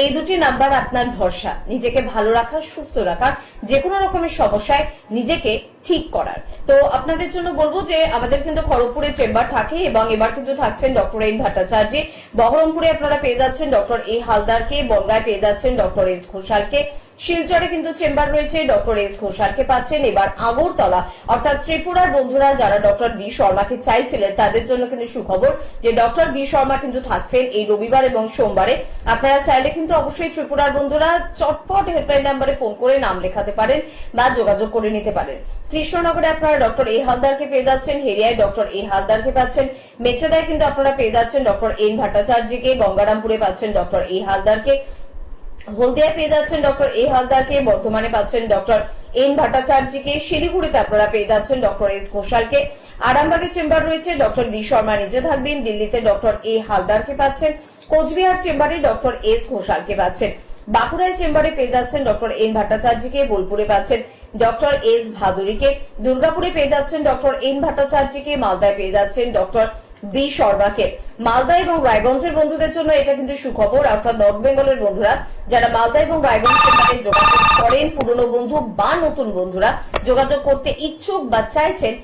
এই দুটি নাম্বার আপনার ভরসা, নিজেকে ভালো রাখার, সুস্থ রাখার, যে কোনো রকমের সমস্যায় নিজেকে ঠিক করার। তো আপনাদের জন্য বলবো যে আমাদের কিন্তু খড়গপুরে চেম্বার থাকে এবং এবার কিন্তু থাকছেন ডক্টর এন ভট্টাচার্য। বহরমপুরে আপনারা পেয়ে যাচ্ছেন ডক্টর এ হালদারকে, বনগাঁয় পেয়ে যাচ্ছেন ডক্টর এস ঘোষালকে, শিলচরে কিন্তু চেম্বার রয়েছে, ডক্টর এস ঘোষালকে পাচ্ছেন। এবার আগরতলা অর্থাৎ ত্রিপুরার বন্ধুরা যারা ডক্টর বি শর্মাকে চাইছিলেন তাদের জন্য কিন্তু সুখবর যে ডক্টর বি শর্মা কিন্তু থাকছেন এই রবিবার এবং সোমবারে। আপনারা চাইলে কিন্তু অবশ্যই ত্রিপুরার বন্ধুরা চটপট হেল্পলাইন নাম্বারে ফোন করে নাম লেখাতে পারেন বা যোগাযোগ করে নিতে পারেন। কৃষ্ণনগরে আপনারা ডক্টর এ হালদারকে পেয়ে যাচ্ছেন, হেরিয়ায় ডক্টর এ হালদারকে পাচ্ছেন, মেচেদায় কিন্তু আপনারা পেয়ে যাচ্ছেন ডক্টর এন ভট্টাচার্যকে, গঙ্গারামপুরে পাচ্ছেন ডক্টর এ হালদারকে, হলদিয়ায় পেয়ে যাচ্ছেন ডক্টর এ হালদারকে, বর্ধমানে পাচ্ছেন ডক্টর এন ভট্টাচার্যকে, শিলিগুড়িতে আপনারা পেয়ে যাচ্ছেন ডক্টর এস ঘোষালকে, আরামবাগে চেম্বার রয়েছে ডক্টর বি শর্মা নিজে থাকবেন, দিল্লিতে ডক্টর এ হালদারকে পাচ্ছেন, কোচবিহার চেম্বারে ডক্টর এস ঘোষালকে পাচ্ছেন, বাঁকুড়ায় চেম্বারে পেয়ে যাচ্ছেন ডক্টর এন ভট্টাচার্যকে, বোলপুরে পাচ্ছেন ডক্টর এস ভাদুরীকে, দুর্গাপুরে পেয়ে যাচ্ছেন ডক্টর এন ভট্টাচার্যকে, মালদায় পেয়ে যাচ্ছেন ডক্টর বি শর্মাকে। মালদা এবং রায়গঞ্জের বন্ধুদের জন্য এটা কিন্তু সুখবর, অর্থাৎ নর্থ বেঙ্গলের বন্ধুরা যারা মালদা এবং রায়গঞ্জের সাথে যোগাযোগ করেন, পুরনো বন্ধু বা নতুন বন্ধুরা যোগাযোগ করতে ইচ্ছুক বা চাইছেন,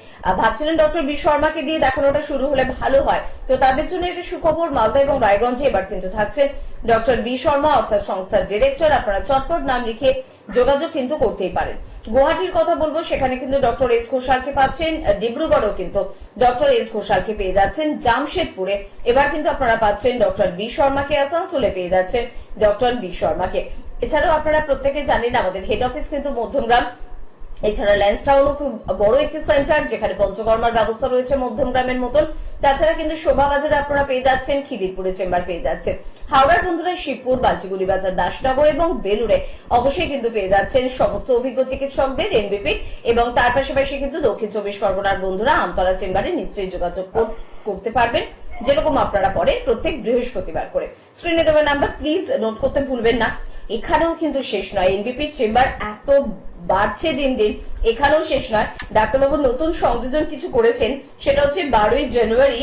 ভাবছিলেন ডক্টর বি শর্মাকে দিয়ে দেখানোটা শুরু হলে ভালো হয়, তো তাদের জন্য এটা সুখবর। মালদা এবং রায়গঞ্জে এবার কিন্তু থাকছে ডক্টর বি শর্মা অর্থাৎ সংস্থার ডিরেক্টর। আপনারা চটপট নাম লিখে যোগাযোগ কিন্তু করতেই পারেন। গুয়াহাটির কথা বলবো, সেখানে কিন্তু ডক্টর এস ঘোষালকে পাচ্ছেন, ডিব্রুগড়েও কিন্তু ডক্টর এস ঘোষালকে পেয়ে যাচ্ছেন, জামশেদপুরে এবার কিন্তু আপনারা পাচ্ছেন ডক্টর বি শর্মাকে, আসানসোলে পেয়ে যাচ্ছেন ডক্টর বি শর্মাকে। এছাড়াও আপনারা প্রত্যেকে জানেন আমাদের হেড অফিস কিন্তু মধ্যমগ্রাম, এছাড়া ল্যান্সটাউনও খুব বড় একটি সেন্টার যেখানে পঞ্চকর্মার ব্যবস্থা রয়েছে মধ্যমগ্রামের মতন। তাছাড়া কিন্তু শোভাবাজারে আপনারা পেয়ে যাচ্ছেন, খিদিরপুরে চেম্বার পেয়ে যাচ্ছেন, হাওড়ার বন্ধুরা শিবপুর, বালচিগুড়ি বাজার, দাসনগর এবং বেলুড়ে অবশ্যই কিন্তু পেয়ে যাচ্ছেন সমস্ত অভিজ্ঞ চিকিৎসকদের এনবিপি, এবং তার পাশাপাশি কিন্তু দক্ষিণ 24 পরগনার বন্ধুরা আমতলা চেম্বারে নিশ্চয়ই যোগাযোগ করতে পারবেন, যেরকম আপনারা করেন প্রত্যেক বৃহস্পতিবার করে। স্ক্রিনে দেওয়া নাম্বার প্লিজ নোট করতে ভুলবেন না। এখানেও কিন্তু শেষ নয়, এনবিপির চেম্বার এত বাড়ছে দিন দিন, এখানেও শেষ নয়। ডাক্তারবাবু নতুন সংযোজন কিছু করেছেন, সেটা হচ্ছে 12ই জানুয়ারি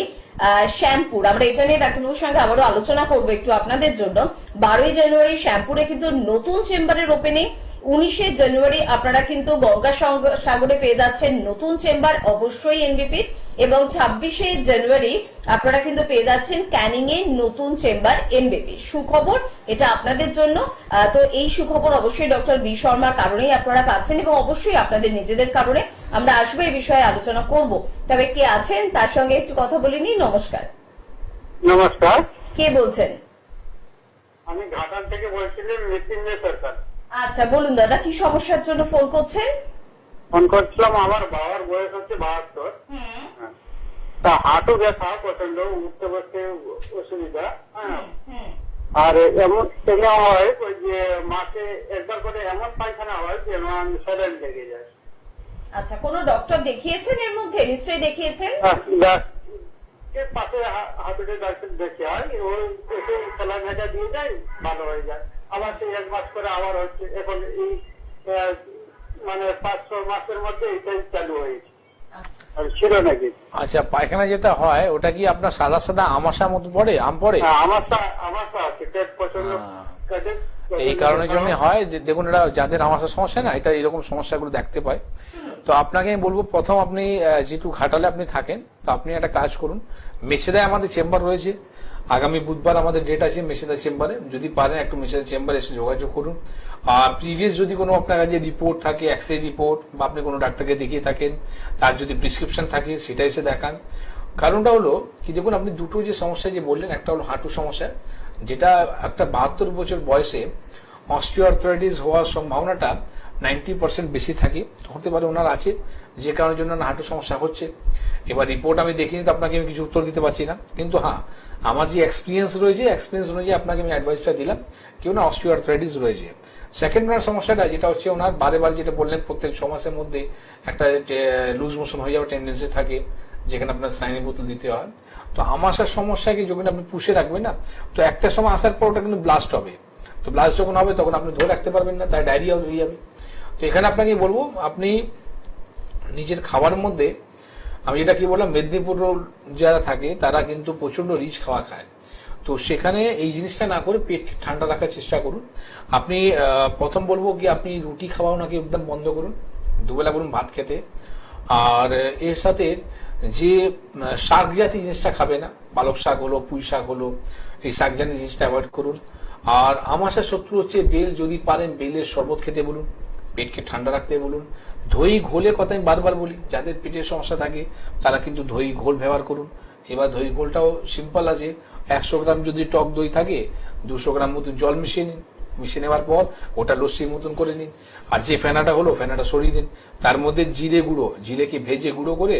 শ্যামপুর। আমরা এটা নিয়ে ডাক্তারবাবুর সঙ্গে আবারও আলোচনা করবো একটু আপনাদের জন্য। 12ই জানুয়ারি শ্যামপুরে কিন্তু নতুন চেম্বারের ওপেনিং, 19শে জানুয়ারি আপনারা কিন্তু গঙ্গাসাগরে পেয়ে যাচ্ছেন নতুন চেম্বার অবশ্যই এনবিপি, এবং 26শে জানুয়ারি আপনারা কিন্তু পেয়ে যাচ্ছেন ক্যানিং এ নতুন চেম্বার এনবিপি। সুখবর এটা আপনাদের জন্য। তো এই সুখবর অবশ্যই ডক্টর বি শর্মার কারণেই আপনারা পাচ্ছেন, এবং অবশ্যই আপনাদের নিজেদের কারণে। আমরা আসবো এই বিষয়ে আলোচনা করব। তবে কে আছেন তার সঙ্গে একটু কথা বলে নিই। নমস্কার, নমস্কার, কে বলছেন? আমি ঘাটাল থেকে বলছিলাম মৃত্যুঞ্জয় সরকার। আচ্ছা বলুন দাদা, কি সমস্যার জন্য ফোন করছেন? ফোন করছিলাম, আমার বাবার বয়স হচ্ছে 72, তা হাঁটু ব্যথা প্রচন্ড, উঠতে বসতে অসুবিধা, হ্যাঁ, আর এমন হয় ওই যে মাসে একবার করে এমন পায়খানা হয় যে স্যালাইন লেগে যায়। আচ্ছা, কোনো ডক্টর দেখিয়েছেন এর মধ্যে? নিশ্চয়ই দেখিয়েছেন। পাশে হাতুড়ে ডাক্তার দেখে হয়, ওই স্যালাইন ভেজা দিয়ে যায়, ভালো হয়ে যায়। আবার সেই 1 মাস করে আবার হচ্ছে। এখন এই মানে 5-6 মাসের মধ্যে এটাই চালু হয়েছে, আর ছিল নাকি। আচ্ছা, পায়খানা যেটা হয় ওটা কি আপনার সাদা সাদা আমাশা মতো পড়ে, আম পড়ে? আমার আছে, পেট প্রচন্ড কাটে। এই কারণের জন্য হয় যে দেখুন, এটা যাদের আমাশার সমস্যা না, এটা এরকম সমস্যাগুলো দেখতে পায়। তো আপনাকে আমি বলবো, প্রথম আপনি যেহেতু ঘাটালে আপনি থাকেন, তো আপনি একটা কাজ করুন। মেছেদায় আমাদের চেম্বার রয়েছে, আগামী বুধবার আমাদের ডেট আছে মেছেদা চেম্বারে। যদি পারেন একটু মেছেদা চেম্বারে এসে যোগাযোগ করুন। আর প্রিভিয়াস যদি কোনো আপনার কাছে রিপোর্ট থাকে, এক্সরে রিপোর্ট, বা আপনি কোনো ডাক্তারকে দেখিয়ে থাকেন, তার যদি প্রেসক্রিপশন থাকে সেটা এসে দেখান। কারণটা হলো কি, দেখুন আপনি দুটো যে সমস্যা যে বললেন, একটা হলো হাঁটু সমস্যা, যেটা একটা 72 বছর বয়সে অস্টিওআর্থ্রাইটিস হওয়ার সম্ভাবনাটা 90% বেশি থাকে, হতে পারে ওনার আছে, যে কারণের জন্য হাঁটু সমস্যা হচ্ছে। এবার রিপোর্ট আমি দেখিনি, তো আপনাকে আমি কিছু উত্তর দিতে পারছি না, কিন্তু হ্যাঁ আমার যে এক্সপিরিয়েন্স রয়েছে, এক্সপিরিয়েন্স অনুযায়ী আপনাকে আমি অ্যাডভাইসটা দিলাম কি না অস্টিওআর্থ্রাইটিস রয়েছে। সেকেন্ড ওনার সমস্যাটা যেটা হচ্ছে, ওনার বারে বারে যেটা বললেন প্রত্যেক 6 মাসের মধ্যে একটা লুজ মোশন হয়ে যাওয়ার টেন্ডেন্সি থাকে, যেখানে আপনার স্যালাইন বোতল দিতে হয়। তো আমাশার সমস্যাকে যখন আপনি পুষে রাখবেন না, তো একটা সময় আসার পর ওটা কিন্তু ব্লাস্ট হবে। তো ব্লাস্ট যখন হবে তখন আপনি ধরে রাখতে পারবেন না, তাই ডায়রিয়া হয়ে যাবে। তো এখানে আপনাকে বলবো, আপনি নিজের খাবারের মধ্যে, আমি এটা কি বললাম, মেদিনীপুর যারা থাকে তারা কিন্তু প্রচন্ড রিচ খাওয়া খায়। তো সেখানে এই জিনিসটা না করে পেট ঠান্ডা রাখার চেষ্টা করুন। আপনি প্রথম বলবো কি, আপনি রুটি খাওয়াও নাকি একদম বন্ধ করুন, দুবেলা বলুন ভাত খেতে। আর এর সাথে যে শাক জাতীয় জিনিসটা খাবে না, পালক শাক হলো, পুঁই শাক হলো, এই শাক জাতীয় জিনিসটা অ্যাভয়েড করুন। আর আমাশার শত্রু হচ্ছে বেল, যদি পারেন বেলের শরবত খেতে বলুন, পেটকে ঠান্ডা রাখতে বলুন। দই ঘোলের কথা আমি বারবার বলি, যাদের পেটের সমস্যা থাকে তারা কিন্তু দই ঘোল ব্যবহার করুন। এবার দই ঘোলটাও সিম্পল আছে, 100 গ্রাম যদি টক দই থাকে 200 গ্রাম মতো জল মিশিয়ে নিন, মিশিয়ে নেওয়ার পর ওটা লস্যির মতন করে নিন। আর যে ফেনাটা হলো ফেনাটা সরিয়ে দিন, তার মধ্যে জিরে গুঁড়ো, জিরেকে ভেজে গুঁড়ো করে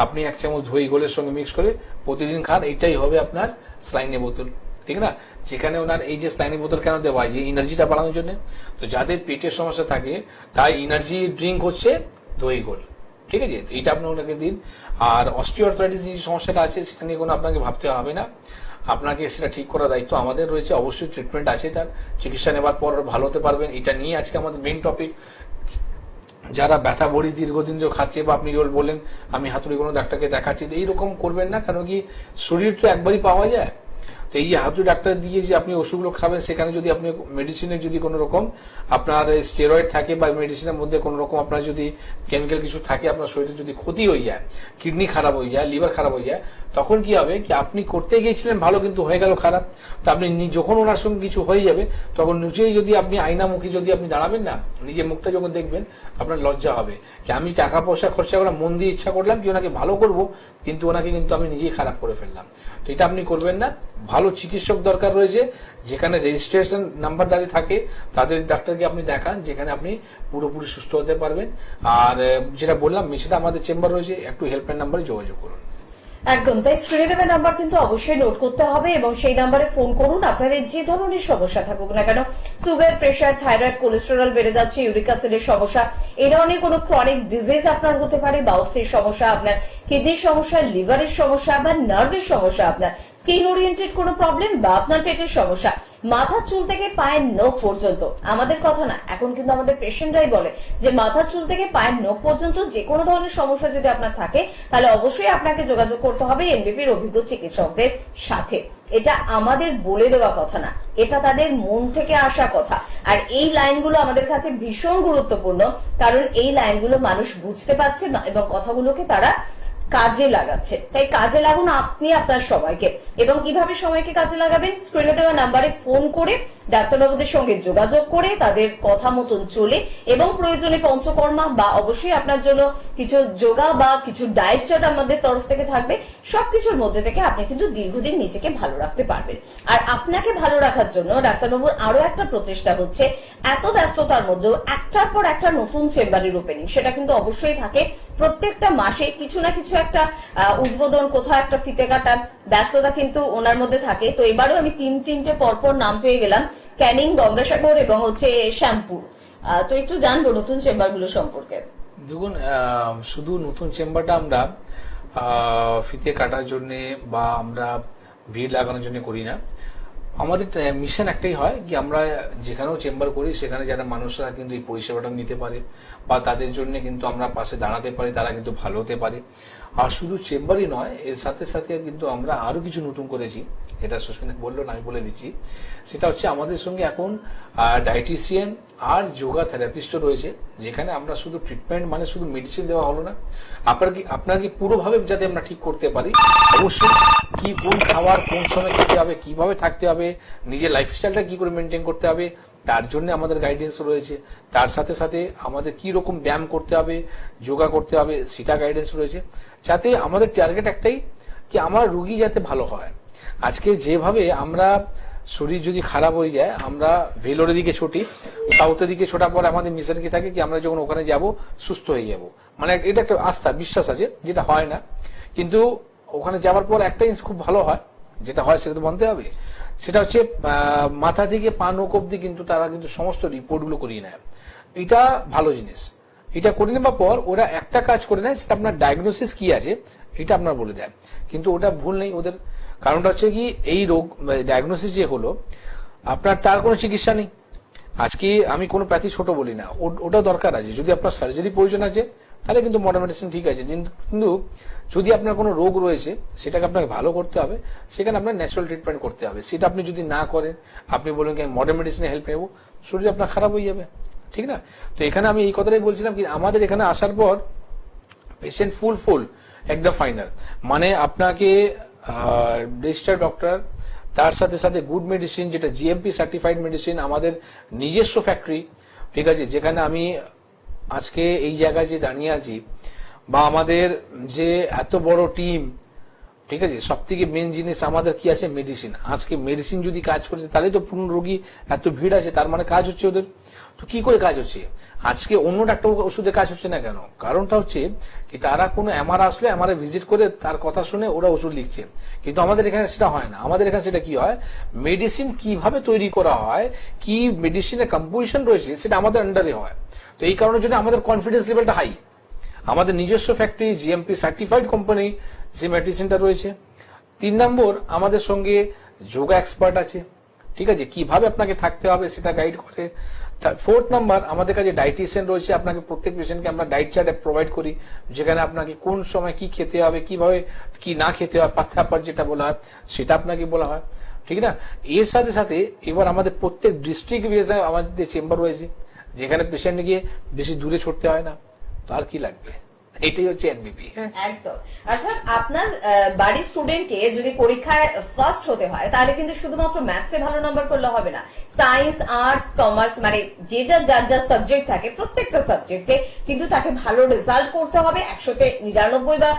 আপনি 1 চামচ দই ঘোলের সঙ্গে মিক্স করে প্রতিদিন খান। এইটাই হবে আপনার স্যালাইনের বোতল, ঠিক না? যেখানে ওনার এই যে স্যালাইনের বোতল কেন দেওয়া হয়, যে এনার্জিটা বাড়ানোর জন্য। তো যাদের পেটের সমস্যা থাকে তাই এনার্জি ড্রিঙ্ক হচ্ছে দই ঘোল, ঠিক আছে? এইটা আপনি ওনাকে দিন। আর অস্টিওআর্থ্রাইটিস যে সমস্যাটা আছে সেটা নিয়ে কোনো আপনাকে ভাবতে হবে না, আপনাকে সেটা ঠিক করার দায়িত্ব আমাদের রয়েছে। অবশ্যই ট্রিটমেন্ট আছে, তার চিকিৎসা নেবার পর ভালো হতে পারবেন। এটা নিয়ে আজকে আমাদের মেইন টপিক। যারা ব্যথা বড়ি দীর্ঘদিন ধরে খাচ্ছে, বা আপনি বললেন আমি হাতুড়ি কোনো ডাক্তারকে দেখাচ্ছি, এইরকম করবেন না। কারণ কি, শরীর তো একবারই পাওয়া যায়। তো এই যে হাতুড়ি ডাক্তার দিয়ে যে আপনি ওষুধগুলো খাবেন, সেখানে যদি আপনি মেডিসিনের যদি কোনো রকম আপনার স্টেরয়েড থাকে, বা মেডিসিনের মধ্যে কোনো রকম আপনার যদি কেমিক্যাল কিছু থাকে, আপনার শরীরে যদি ক্ষতি হয়ে যায়, কিডনি খারাপ হয়ে যায়, লিভার খারাপ হয়ে যায়, তখন কি হবে কি, আপনি করতে গিয়েছিলেন ভালো কিন্তু হয়ে গেল খারাপ। তো আপনি যখন ওনার সঙ্গে কিছু হয়ে যাবে, তখন নিজেই যদি আপনি আয়নামুখী যদি আপনি দাঁড়াবেন না, নিজের মুখটা যখন দেখবেন আপনার লজ্জা হবে কি, আমি টাকা পয়সা খরচা করে মন দিয়ে ইচ্ছা করলাম কি ওনাকে ভালো করব, কিন্তু ওনাকে কিন্তু আমি নিজেই খারাপ করে ফেললাম। তো এটা আপনি করবেন না। ভালো চিকিৎসক দরকার রয়েছে, যেখানে রেজিস্ট্রেশন নাম্বার দাঁড়িয়ে থাকে তাদের ডাক্তারকে আপনি দেখান, যেখানে আপনি পুরোপুরি সুস্থ হতে পারবেন। আর যেটা বললাম, মেছেদা আমাদের চেম্বার রয়েছে, একটু হেল্পলাইন নাম্বারে যোগাযোগ করুন। একদম তাই, স্ক্রিনে দেওয়া নাম্বার কিন্তু অবশ্যই নোট করতে হবে, এবং সেই নাম্বারে ফোন করুন। আপনাদের যে ধরনের সমস্যা থাকুক না কেন, সুগার, প্রেশার, থাইরয়েড, কোলেস্টেরল বেড়ে যাচ্ছে, ইউরিক অ্যাসিডের সমস্যা, এই ধরনের কোনো ক্রনিক ডিজিজ আপনার হতে পারে, বা অস্থির সমস্যা, আপনার কিডনির সমস্যা, লিভারের সমস্যা, বা নার্ভের সমস্যা, আপনার স্কিন ওরিয়েন্টেড কোনো প্রবলেম, বা আপনার পেটের সমস্যা, মাথার চুল থেকে পায়ের নখ পর্যন্ত, আমাদের কথা না, এখন কিন্তু আমাদের পেশেন্টরাই বলে যে মাথার চুল থেকে পায়ের নখ পর্যন্ত যে কোনো ধরনের সমস্যা যদি আপনার থাকে তাহলে অবশ্যই আপনাকে যোগাযোগ করতে হবে এনবিপির অভিজ্ঞ চিকিৎসকদের সাথে। এটা আমাদের বলে দেওয়া কথা না, এটা তাদের মন থেকে আসা কথা। আর এই লাইনগুলো আমাদের কাছে ভীষণ গুরুত্বপূর্ণ, কারণ এই লাইনগুলো মানুষ বুঝতে পারছে এবং কথাগুলোকে তারা কাজে লাগাচ্ছে। তাই কাজে লাগুন আপনি আপনার সময়কে। এবং কিভাবে সময়কে কাজে লাগাবেন? স্ক্রিনে দেওয়া নাম্বারে ফোন করে ডাক্তারবাবুদের সঙ্গে যোগাযোগ করে তাদের কথা মতন চলে এবং প্রয়োজনে পঞ্চকর্মা বা অবশ্যই আপনার জন্য কিছু যোগা বা কিছু ডায়েট চার্ট আমাদের তরফ থেকে থাকবে, সবকিছুর মধ্যে থেকে আপনি কিন্তু দীর্ঘদিন নিজেকে ভালো রাখতে পারবেন। আর আপনাকে ভালো রাখার জন্য ডাক্তারবাবুর আরো একটা প্রচেষ্টা হচ্ছে, এত ব্যস্ততার মধ্যেও একটার পর একটা নতুন চেম্বারের ওপেনিং, সেটা কিন্তু অবশ্যই থাকে। প্রত্যেকটা মাসে কিছু না কিছু একটা উদ্বোধন, কোথাও একটা ফিতে কাটার ব্যস্ততা কিন্তু ওনার মধ্যে থাকে। তো এবারও আমি তিনটে পরপর নাম পেয়ে গেলাম, ক্যানিং, গঙ্গাসাগর এবং হচ্ছে শ্যামপুর। তো একটু জানবো নতুন চেম্বারগুলো সম্পর্কে। দেখুন, শুধু নতুন চেম্বারটা আমরা ফিতে কাটার জন্য বা আমরা ভিড় লাগানোর জন্য করি না। আমাদের মিশন একটাই হয় কি, আমরা যেখানেও চেম্বার করি সেখানে যারা মানুষরা কিন্তু এই পরিষেবাটা নিতে পারে বা তাদের জন্য কিন্তু আমরা পাশে দাঁড়াতে পারি, তারা কিন্তু ভালো হতে পারে। আর শুধু চেম্বারই নয়, এর সাথে সাথে কিন্তু আমরা আরো কিছু নতুন করেছি, এটা সুস্মিতা বললো না, আমি বলে দিচ্ছি। সেটা হচ্ছে আমাদের সঙ্গে এখন ডায়েটিশিয়ান আর যোগা থেরাপিস্টও রয়েছে, যেখানে আমরা শুধু ট্রিটমেন্ট মানে শুধু মেডিসিন দেওয়া হলো না, আপনাকে পুরোভাবে যাতে আমরা ঠিক করতে পারি, অবশ্যই কি কোন খাবার কোন সময় খেতে হবে, কিভাবে থাকতে হবে, নিজের লাইফস্টাইলটা কি করে মেনটেন করতে হবে, তার জন্য আমাদের গাইডেন্স রয়েছে। তার সাথে সাথে আমাদের কি রকম ব্যায়াম করতে হবে, যোগা করতে হবে, সেটা গাইডেন্স রয়েছে। যাতে আমাদের টার্গেট একটাই কি আমার রুগী যাতে ভালো হয়। আজকে যেভাবে আমরা শরীর যদি খারাপ হয়ে যায় আমরা ভেলোরের দিকে ছুটি, সাউথের দিকে ছোটার পর আমাদের মিশন কি থাকে কি আমরা যখন ওখানে যাব সুস্থ হয়ে যাব, মানে এটা একটা আস্থা বিশ্বাস আছে, যেটা হয় না। কিন্তু ওখানে যাওয়ার পর একটা জিনিস খুব ভালো হয়, যেটা হয় সেটা তো মানতে হবে, সেটা হচ্ছে মাথা থেকে পা নখ অব্দি কিন্তু তারা কিন্তু সমস্ত রিপোর্ট গুলো করিয়ে নেয়। এটা ভালো জিনিস। এটা করে নেবার পর ওরা একটা কাজ করে নেয়, সেটা আপনার ডায়াগনোসিস কি আছে এটা আপনার বলে দেয়। কিন্তু ওটা ভুল নেই ওদের, কারণটা হচ্ছে কি এই রোগ ডায়াগনোসিস যে হলো আপনার, তার কোনো চিকিৎসা নেই। আজকে আমি কোনো প্যাথি ছোট বলি না, ওটা দরকার আছে। যদি আপনার সার্জারি প্রয়োজন আছে তাহলে কিন্তু মডার্ন মেডিসিন ঠিক আছে, কিন্তু যদি আপনার কোনো রোগ রয়েছে সেটাকে আপনাকে ভালো করতে হবে, সেখানে আপনার ন্যাচারাল ট্রিটমেন্ট করতে হবে। সেটা আপনি যদি না করেন, আপনি বলেন কি আমি মডার্ন মেডিসিনে হেল্প নেবো, শরীর আপনার খারাপ হয়ে যাবে, ঠিক না? তো এখানে আমি এই কথাটাই বলছিলাম কি আমাদের এখানে আসার পর পেশেন্ট ফুল একদম ফাইনাল, মানে আপনাকে রেজিস্টার্ড ডক্টর, তার সাথে সাথে গুড মেডিসিন, যেটা জিএমপি সার্টিফাইড মেডিসিন, আমাদের নিজস্ব ফ্যাক্টরি, ঠিক আছে, যেখানে আমি আজকে এই জায়গায় যে দাঁড়িয়ে আছি, বা আমাদের যে এত বড় টিম, ঠিক আছে, সব থেকে মেন জিনিস আমাদের কি আছে, মেডিসিন। আজকে মেডিসিন যদি কাজ করছে তাহলে তো পূর্ণ রোগী এত ভিড় আছে, তার মানে কাজ হচ্ছে ওদের। তো কি করে কাজ হচ্ছে? আজকে অন্য ডাক্তার ওষুধে কাজ হচ্ছে না কেন? কারণটা হচ্ছে কি তারা কোনো এমআর আসলে এমআরআই ভিজিট করে তার কথা শুনে ওরা ওষুধ লিখছে, কিন্তু আমাদের এখানে সেটা হয় না। আমাদের এখানে সেটা কি হয়, মেডিসিন কিভাবে তৈরি করা হয়, কি মেডিসিনের কম্পোজিশন রয়েছে, সেটা আমাদের আন্ডারে হয়। তো এই কারণের জন্য আমাদের কনফিডেন্স লেভেলটা হাই। আমাদের নিজস্ব ফ্যাক্টরি, জিএমপি সার্টিফাইড কোম্পানি, যে মেডিসিনটা রয়েছে। 3 নম্বর, আমাদের সঙ্গে যোগা এক্সপার্ট আছে, ঠিক আছে, কিভাবে আপনাকে থাকতে হবে সেটা গাইড করে। 4th নাম্বার, আমাদের কাছে ডায়েটিশিয়ান রয়েছে। আপনাকে প্রত্যেক পেশেন্টকে আমরা ডায়েট চার্ট প্রোভাইড করি, যেখানে আপনাকে কোন সময় কি খেতে হবে, কিভাবে কি না খেতে হয়, পাথ্যাপার যেটা বলা হয় সেটা আপনাকে বলা হয়, ঠিক না? এর সাথে সাথে এবার আমাদের প্রত্যেক ডিস্ট্রিক্ট বেজে আমাদের চেম্বার রয়েছে, যেখানে পেশেন্ট গিয়ে বেশি দূরে ছুটতে হয় না। তো আর কি লাগবে? এটাই হচ্ছে এনবিপি। একদম। অর্থাৎ আপনার বাড়ির স্টুডেন্টকে যদি পরীক্ষায় ফার্স্ট হতে হয় তাহলে কিন্তু শুধুমাত্র ম্যাথসে ভালো নাম্বার করলে হবে না, সায়েন্স, আর্টস, কমার্স, মানে যে যার সাবজেক্ট থাকে প্রত্যেকটা সাবজেক্টে কিন্তু তাকে ভালো রেজাল্ট করতে হবে। 100তে 99 বা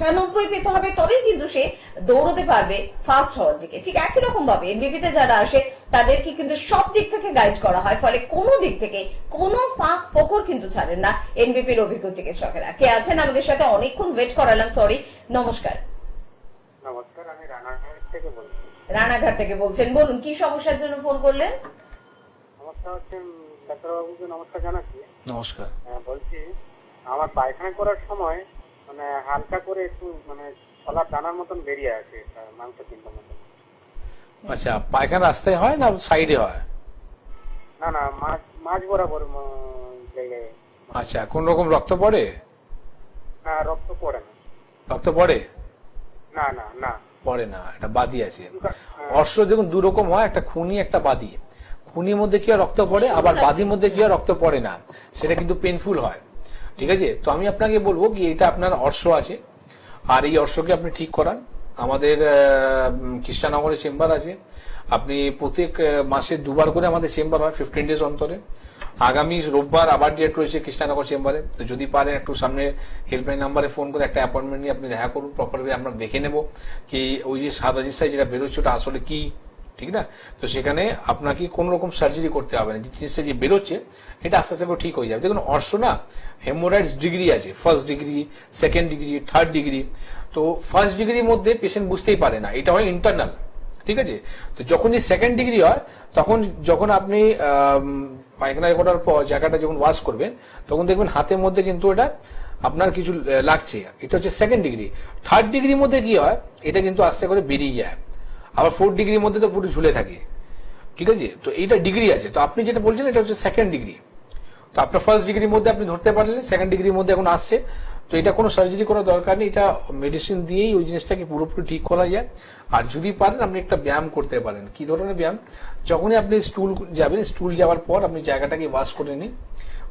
98 পেতে হবে, তবেই কিন্তু সে দৌড়তে পারবে ফার্স্ট হওয়ার দিকে। ঠিক একই রকম ভাবে এনবিপিতে যারা আসে তাদেরকে কিন্তু সব দিক থেকে গাইড করা হয়, ফলে কোনো দিক থেকে কোনো ফাঁক ফোকর কিন্তু ছাড়েন না এনবিপির অভিজ্ঞ চিকিৎসকেরা। কে আছেন আমাদের সাথে? অনেকক্ষণ ওয়েট করালাম, সরি। নমস্কার। নমস্কার, আমি রানাঘাট থেকে বলছি। রানাঘাট থেকে বলছেন, বলুন কি সমস্যার জন্য ফোন করলেন? সমস্যা হচ্ছে, ডাক্তারবাবুকে নমস্কার জানাচ্ছি। নমস্কার। বলছি আমার পায়খানা করার সময় মানে হালকা করে একটু মানে ছলা দানার মতন বেরিয়ে আছে, মাংস কিনতে মতন। আচ্ছা, পায়খানা রাস্তায় হয় না সাইডে হয়? না না, মাঝ বরাবর জায়গায়। আচ্ছা, কোন রকম রক্ত পড়ে? না, রক্ত পড়ে না। রক্ত পড়ে? না না না। পড়ে না, এটা বাদি আছে। অর্শ দেখুন দু রকম হয়, একটা খুনি একটা বাদি। খুনির মধ্যে কি হয় রক্ত পড়ে, আবার বাদির মধ্যে কি হয় রক্ত পড়ে না, সেটা কিন্তু পেনফুল হয়। ঠিক আছে, তো আমি আপনাকে বলবো কি এটা আপনার অর্শ আছে, আর এই অর্শকে আপনি ঠিক করান। আমাদের কৃষ্ণনগরে চেম্বার আছে, আপনি প্রত্যেক মাসে 2 বার করে আমাদের চেম্বার হয় 15 ডেজ অন্তরে। আগামী রোববার আবার ডেট রয়েছে কৃষ্ণনগর চেম্বারে, তো যদি পারেন একটু সামনে হেল্পলাইন নাম্বারে ফোন করে একটা অ্যাপয়েন্টমেন্ট নিয়ে আপনি দেখা করুন, প্রপারলি আমরা দেখে নেব কি ওই যে সাদা জিনিসটা যেটা বেরোচ্ছে ওটা আসলে কি, ঠিক না? তো সেখানে আপনাকে কোন রকম সার্জারি করতে হবে না, যে জিনিসটা যে বেরোচ্ছে এটা আস্তে আস্তে ঠিক হয়ে যাবে। দেখুন অর্শ না হেমোরাইডস ডিগ্রি আছে, 1st degree, 2nd degree, 3rd degree. তো 1st ডিগ্রির মধ্যে পেশেন্ট বুঝতেই পারে না, এটা হয় ইন্টারনাল। ঠিক আছে, তো যখন যে 2nd ডিগ্রি হয় তখন যখন আপনি পায়খানা করার পর জায়গাটা যখন ওয়াশ করবেন তখন দেখবেন হাতের মধ্যে কিন্তু এটা আপনার কিছু লাগছে, এটা হচ্ছে 2nd ডিগ্রি। 3rd ডিগ্রির মধ্যে কি হয় এটা কিন্তু আস্তে করে বেরিয়ে যায়, আবার 4th ডিগ্রির মধ্যে তো পুরো ঝুলে থাকে। ঠিক আছে, তো এইটা ডিগ্রি আছে। তো আপনি যেটা বলছেন এটা হচ্ছে 2nd ডিগ্রি, তো আপনার 1st ডিগ্রির মধ্যে আপনি ধরতে পারলেন, 2nd ডিগ্রির মধ্যে এখন আসছে। তো এটা কোনো সার্জারি করার দরকার নেই, এটা মেডিসিন দিয়েই ওই জিনিসটাকে পুরোপুরি ঠিক করা যায়। আর যদি পারেন আপনি একটা ব্যায়াম করতে পারেন। কি ধরনের ব্যায়াম? যখনই আপনি স্টুল যাবেন, স্টুল যাওয়ার পর আপনি জায়গাটাকে ওয়াশ করে নিন,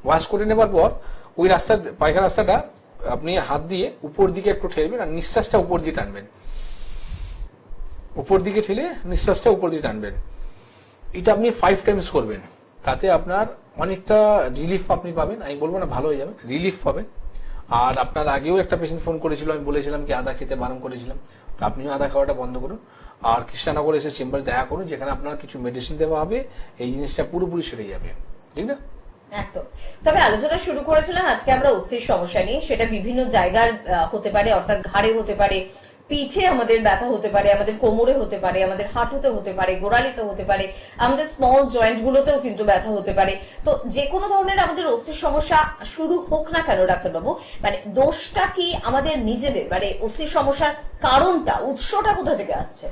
ওয়াশ করে নেবার পর ওই রাস্তা পায়খানা রাস্তাটা আপনি হাত দিয়ে উপর দিকে একটু ঠেলবেন আর নিঃশ্বাসটা উপর দিয়ে টানবেন, উপর দিকে ঠেলে নিঃশ্বাসটা উপর দিয়ে টানবেন। এটা আপনি 5 টাইমস করবেন, তাতে আপনার অনেকটা রিলিফ আপনি পাবেন। আমি বলবো না ভালো হয়ে যাবে, রিলিফ পাবেন। আর আপনার আগেও একটা পেশেন্ট ফোন করেছিল, আমি বলেছিলাম কি আদা খেতে বারণ করেছিলাম, তো আপনিও আদা খাওয়াটা বন্ধ করুন। আর কৃষ্ণনগর এসে চেম্বারে দেখা করুন, যেখানে আপনার কিছু মেডিসিন দেওয়া হবে, এই জিনিসটা পুরোপুরি সেরে যাবে। ঠিক না? একদম। তবে আলোচনা শুরু করেছিলাম আজকে আমরা অস্থির সমস্যা নিয়ে, সেটা বিভিন্ন জায়গার হতে পারে, অর্থাৎ ঘাড়ে হতে পারে, পিঠে আমাদের ব্যথা হতে পারে, আমাদের কোমরে হতে পারে, আমাদের হাঁটুতে হতে পারে, গোড়ালিতে হতে পারে, আমাদের স্মল জয়েন্ট গুলোতেও কিন্তু ব্যথা হতে পারে। তো যে কোনো ধরনের আমাদের অস্থির সমস্যা শুরু হোক না কেন ডাক্তারবাবু, মানে দোষটা কি আমাদের নিজেদের, মানে অস্থির সমস্যার কারণটা, উৎসটা কোথা থেকে আসছে?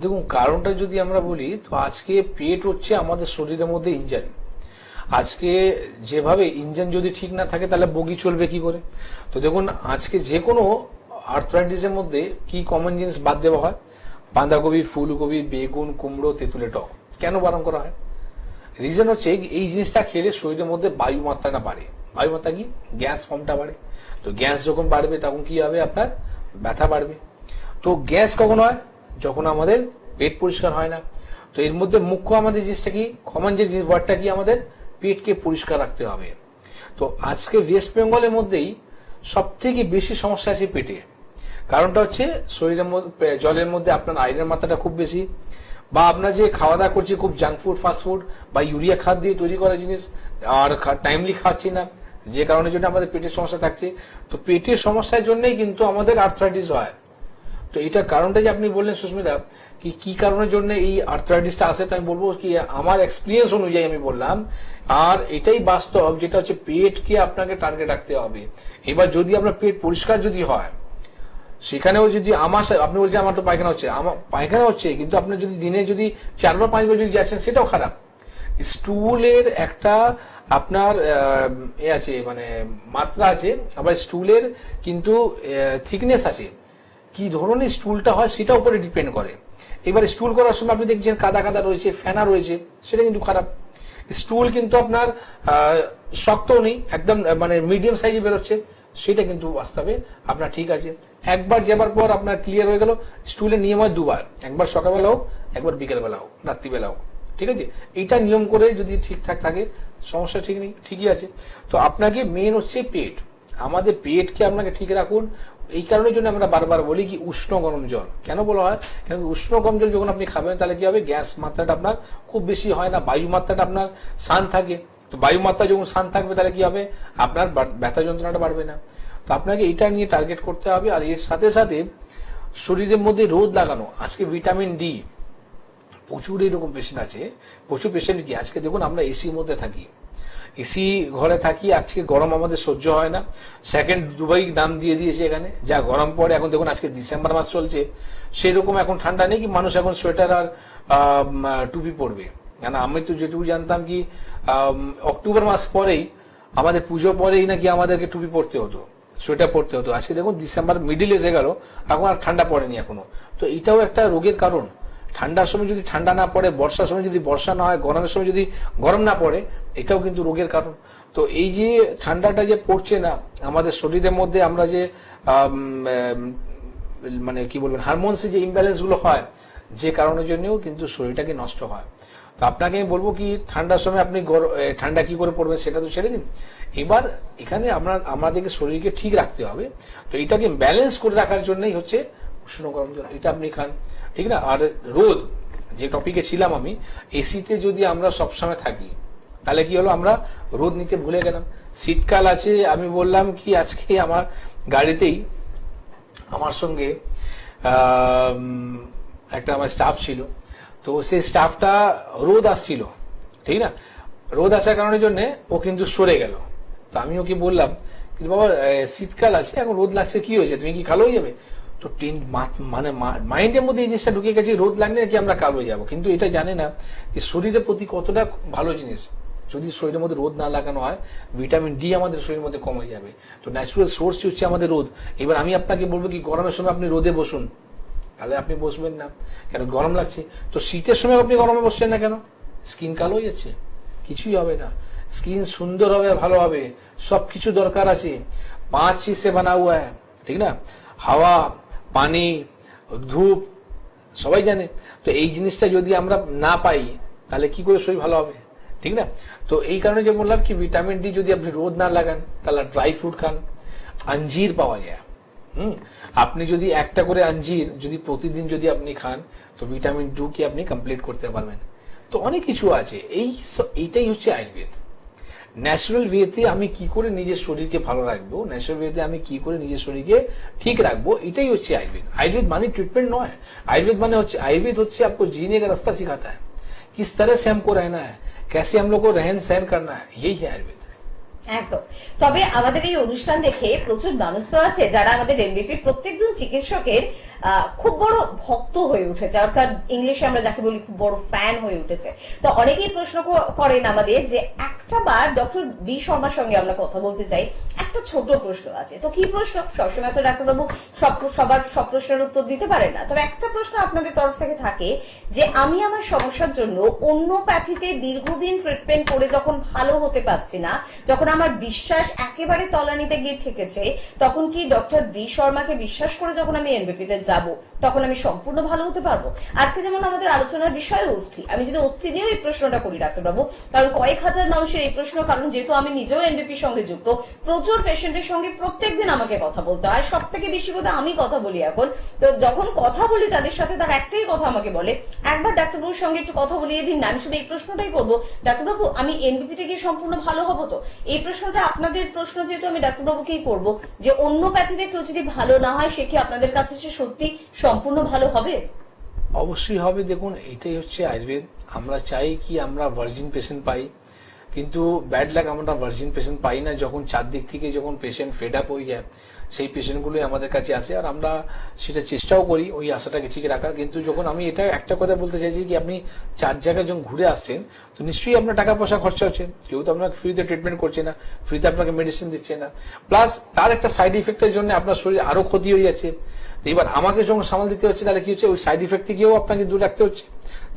দেখুন কারণটা যদি আমরা বলি, তো আজকে পেট হচ্ছে আমাদের শরীরের মধ্যে ইঞ্জিন। আজকে যেভাবে ইঞ্জিন যদি ঠিক না থাকে তাহলে বগি চলবে কি করে? তো দেখুন আজকে যে কোনো আর্থ্রাইটিসের মধ্যে কি কমন জিনিস বাদ দেওয়া হয়? বাঁধাকপি, ফুলকপি, বেগুন, কুমড়ো, তেঁতুলে টক। কেন বারণ করা হয়? রিজন হচ্ছে এই জিনিসটা খেলে শরীরের মধ্যে বায়ু মাত্রাটা বাড়ে। বায়ু মাত্রা কি? গ্যাস ফর্মটা বাড়ে। তো গ্যাস যখন বাড়বে তখন কি হবে? আপনার ব্যথা বাড়বে। তো গ্যাস কখন হয়? যখন আমাদের পেট পরিষ্কার হয় না। তো এর মধ্যে মুখ্য আমাদের জিনিসটা কি, কমন যে ওয়ার্ডটা কি, আমাদের পেটকে পরিষ্কার রাখতে হবে। তো আজকে ওয়েস্ট বেঙ্গলের মধ্যেই সব থেকে বেশি সমস্যা আছে পেটে। কারণটা হচ্ছে শরীরের মধ্যে জলের মধ্যে আপনার আয়রনের মাত্রাটা খুব বেশি, বা আপনার যে খাওয়া দাওয়া করছি খুব জাঙ্ক ফুড, ফাস্ট ফুড বা ইউরিয়া খাদ দিয়ে তৈরি করা জিনিস, আর টাইমলি খাচ্ছি না, যে কারণের জন্য আমাদের পেটের সমস্যা থাকছে। তো পেটের সমস্যার জন্যই কিন্তু আমাদের আর্থ্রাইটিস হয়। তো এটা কারণটা যে আপনি বললেন সুস্মিতা, কি কারণের জন্য এই আর্থ্রাইটিসটা আসে, আমি বলবো কি আমার এক্সপিরিয়েন্স অনুযায়ী আমি বললাম। আর এটাই বাস্তব, যেটা হচ্ছে পেটকে আপনাকে টার্গেট রাখতে হবে। এবার যদি আপনার পেট পরিষ্কার যদি হয়, সেখানেও যদি আপনি বলছেন আমার তো পায়খানা হচ্ছে, আমার পায়খানা হচ্ছে, কিন্তু আপনি যদি দিনে যদি 4 বা 5 বার যদি যাচ্ছেন সেটাও খারাপ। স্টুলের একটা আপনার আছে, মানে মাত্রা আছে, আবার স্টুলের কিন্তু থিকনেস আছে। কি ধরনের স্টুলটা হয় সেটা উপরে ডিপেন্ড করে। এবার স্টুল করার সময় আপনি দেখছেন কাদা কাদা রয়েছে, ফেনা রয়েছে, সেটা কিন্তু খারাপ। স্টুল কিন্তু আপনার শক্ত নেই, একদম মানে মিডিয়াম সাইজে বেরোচ্ছে, সেটা কিন্তু বাস্তবে আপনার ঠিক আছে। একবার যাবার পর আপনার ক্লিয়ার হয়ে গেল। স্টুলের নিয়ম হয় 2 বার, একবার সকালবেলা হোক, একবার বিকেলবেলা হোক, রাত্রিবেলা হোক। ঠিক আছে, এইটা নিয়ম করে যদি ঠিকঠাক থাকে সমস্যা ঠিক নেই, ঠিকই আছে। তো আপনাকে মেন হচ্ছে পেট, আমাদের পেটকে আপনাকে ঠিক রাখুন। এই কারণের জন্য আমরা বারবার বলি কি উষ্ণ গরম জল কেন বলা হয়, কেন উষ্ণ গরম জল যখন আপনি খাবেন তাহলে কি হবে, গ্যাস মাত্রাটা আপনার খুব বেশি হয় না, বায়ু মাত্রাটা আপনার শান্ত থাকে। তো বায়ু মাত্রা যখন শান্ত থাকবে তাহলে কি হবে, আপনার ব্যথা যন্ত্রণাটা বাড়বে না। তো আপনাকে এটা নিয়ে টার্গেট করতে হবে। আর এর সাথে সাথে শরীরের মধ্যে রোদ লাগানো। আজকে ভিটামিন ডি প্রচুর এরকম পেশেন্ট আছে, প্রচুর পেশেন্ট কি আজকে দেখুন আমরা এসির মধ্যে থাকি, এসি ঘরে থাকি, আজকে গরম আমাদের সহ্য হয় না। সেকেন্ড দুবাই দাম দিয়ে দিয়েছে এখানে, যা গরম পড়ে। এখন দেখুন আজকে ডিসেম্বর মাস চলছে, সেরকম এখন ঠান্ডা নেই কি মানুষ এখন সোয়েটার আর টুপি পরবে। কেন আমি তো যেটুকু জানতাম কি অক্টোবর মাস পরেই আমাদের পুজো পরেই নাকি আমাদেরকে টুপি পরতে হতো, সোয়েটার পরতে হতো। আজকে দেখুন ডিসেম্বর মিডিল এসে গেল, এখন আর ঠান্ডা পড়েনি এখনো। তো এটাও একটা রোগের কারণ। ঠান্ডার সময় যদি ঠান্ডা না পড়ে, বর্ষার সময় যদি বর্ষা না হয়, গরমের সময় যদি গরম না পড়ে, এটাও কিন্তু রোগের কারণ। তো এই যে ঠান্ডাটা যে পড়ছে না আমাদের শরীরের মধ্যে, আমরা যে মানে কি বলবেন হারমোনস যে ইমব্যালেন্স গুলো হয়, যে কারণের জন্যও কিন্তু শরীরটাকে নষ্ট হয়। তো আপনাকে আমি বলবো কি ঠান্ডার সময় আপনি ঠান্ডা কি করে পড়বেন সেটা তো ছেড়ে দিন। এবার এখানে আমাদেরকে শরীরকে ঠিক রাখতে হবে। তো এটাকে ব্যালেন্স করে রাখার জন্যই হচ্ছে উষ্ণ গরম জল, এটা আপনি খান, ঠিক না? আর রোদ, যে টপিকে ছিলাম আমি, এসিতে যদি আমরা সবসময় থাকি তাহলে কি হলো, আমরা রোদ নিতে ভুলে গেলাম। শীতকাল আছে, আমি বললাম কি আজকে আমার গাড়িতেই আমার সঙ্গে একটা আমার স্টাফ ছিল, তো সেই স্টাফটা রোদ আসছিল, ঠিক না? রোদ আসার কারণের জন্য ও কিন্তু সরে গেল। তো আমি ওকে বললাম কিন্তু বাবা শীতকাল আছে, এখন রোদ লাগছে, কি হয়েছে, তুমি কি কালো হয়ে যাবে? তো মানে মাইন্ডের মধ্যে এই জিনিসটা ঢুকে গেছে, রোদ লাগলে নাকি আমরা কালো হয়ে যাবো। কিন্তু এটা জানে না যে শরীরের প্রতি কতটা ভালো জিনিস। যদি শরীরের মধ্যে রোদ না লাগানো হয়, ভিটামিন ডি আমাদের শরীরের মধ্যে কমে যাবে। তো ন্যাচুরাল সোর্স হচ্ছে আমাদের রোদ। এবার আমি আপনাকে বলবো কি গরমের সময় আপনি রোদে বসুন, তাহলে আপনি বসবেন না, কেন গরম লাগছে। তো শীতের সময় আপনি গরমে বসছেন না কেন? স্কিন কালো হয়ে যাচ্ছে, কিছুই হবে না। স্কিন সুন্দর হবে, ভালো হবে, সবকিছু দরকার আছে। 5 चीज से बना हुआ है, ঠিক না? হাওয়া, পানি, ধূপ, সবাই জানে। তো এই জিনিসটা যদি আমরা না পাই তাহলে কি করে শরীর ভালো হবে, ঠিক না? তো এই কারণে যে বললাম কি ভিটামিন ডি যদি আপনি রোদ না লাগান তাহলে ড্রাই ফ্রুট খান। আঞ্জির পাওয়া যায়, আপনি যদি একটা করে আঞ্জির যদি প্রতিদিন যদি আপনি খান তো ভিটামিন ডি কি আপনি কমপ্লিট করতে পারবেন। তো অনেক কিছু আছে। এইটাই হচ্ছে আয়ুর্বেদ। ন্যাচারাল ওয়েতে আমি কি করে নিজের শরীরকে ভালো রাখবো, ন্যাচারাল ওয়েতে আমি কি করে নিজের শরীরকে ঠিক রাখবো, এটাই হচ্ছে আয়ুর্বেদ। আয়ুর্বেদ মানে ट्रीटमेंट নয়। आयुर्वेद হচ্ছে आपको जीने का रास्ता सिखाता है, किस तरह से हमको रहना है, कैसे हम लोग को रहन सहन करना है, यही है आयुर्वेद। একদম। তবে আমাদের এই অনুষ্ঠান দেখে প্রচুর মানুষ তো আছে যারা আমাদের এমবিপি প্রত্যেকজন চিকিৎসকের খুব বড় ভক্ত হয়ে উঠেছে, অর্থাৎ ইংলিশে আমরা যাকে বলি খুব বড় ফ্যান হয়ে উঠেছে। তো অনেকেই প্রশ্ন করেন আমাদের যে একটা বার ডক্টর বি শর্মার সঙ্গে আমরা কথা বলতে চাই, একটা ছোট প্রশ্ন আছে। তো কি প্রশ্ন? সবসময় তো ডাক্তারবাবু সবার সব প্রশ্নের উত্তর দিতে পারেন না, তবে একটা প্রশ্ন আপনাদের তরফ থেকে থাকে যে আমি আমার সমস্যার জন্য অন্যপ্যাথিতে দীর্ঘদিন ট্রিটমেন্ট করে যখন ভালো হতে পারছি না, যখন আমার বিশ্বাস একেবারে তলানিতে গিয়ে ঠেকেছে, তখন কি ডক্টর বি শর্মাকে বিশ্বাস করে যখন আমি এমবিপিতে যাব তখন আমি সম্পূর্ণ ভালো হতে পারবো? আজকে যেমন আমাদের আলোচনার বিষয় অস্থি, আমি যদি অস্থি দিয়েও এই প্রশ্নটা করি ডাক্তারবাবু, কারণ কয়েক হাজার মানুষের এই প্রশ্ন, কারণ যেহেতু আমি নিজেও এমবিপির সঙ্গে যুক্ত, প্রচুর পেশেন্টের সঙ্গে প্রত্যেকদিন আমাকে কথা বলতে হয়, সব থেকে বেশি বোধহয় আমি কথা বলি এখন। তো যখন কথা বলি তাদের সাথে তার একটাই কথা আমাকে বলে, একবার ডাক্তারবাবুর সঙ্গে একটু কথা বলিয়ে দিন না। আমি শুধু এই প্রশ্নটাই করবো, ডাক্তারবাবু আমি এমবিপিতে গিয়ে সম্পূর্ণ ভালো হবো তো? এই প্রশ্নটা আপনাদের প্রশ্ন যেহেতু আমি ডাক্তারবাবুকেই করবো, যে অন্যপ্যাথিতে কেউ যদি ভালো না হয় সে কি আপনাদের কাছে সে সত্যি সম্পূর্ণ ভালো হবে? অবশ্যই হবে। দেখুন এটাই হচ্ছে আয়ুর্বেদ। আমরা চাই কি আমরা ভার্জিন পেশেন্ট পাই, কিন্তু ব্যাড লাক আমরা ভার্জিন পেশেন্ট পাই না। যখন চারদিক থেকে যখন পেশেন্ট ফেড আপ হয়ে যায় সেই পেশেন্টগুলোই আমাদের কাছে আসে, আর আমরা সেটা চেষ্টাও করি ওই আশাটাকে ঠিক রাখার। কিন্তু যখন আমি এটা একটা কথা বলতে চাইছি কি আপনি 4 জায়গায় যখন ঘুরে আসছেন তো নিশ্চয়ই আপনার টাকা পয়সা খরচা হচ্ছে, কেউ তো আপনাকে ফ্রিতে ট্রিটমেন্ট করছে না, ফ্রিতে আপনাকে মেডিসিন দিচ্ছে না, প্লাস তার একটা সাইড ইফেক্টের জন্য আপনার শরীর আরো ক্ষতি হয়ে যাচ্ছে। এবার আমাকে যখন সামাল দিতে হচ্ছে তাহলে কি হচ্ছে, ওই সাইড ইফেক্ট থেকেও আপনাকে দূর রাখতে হচ্ছে,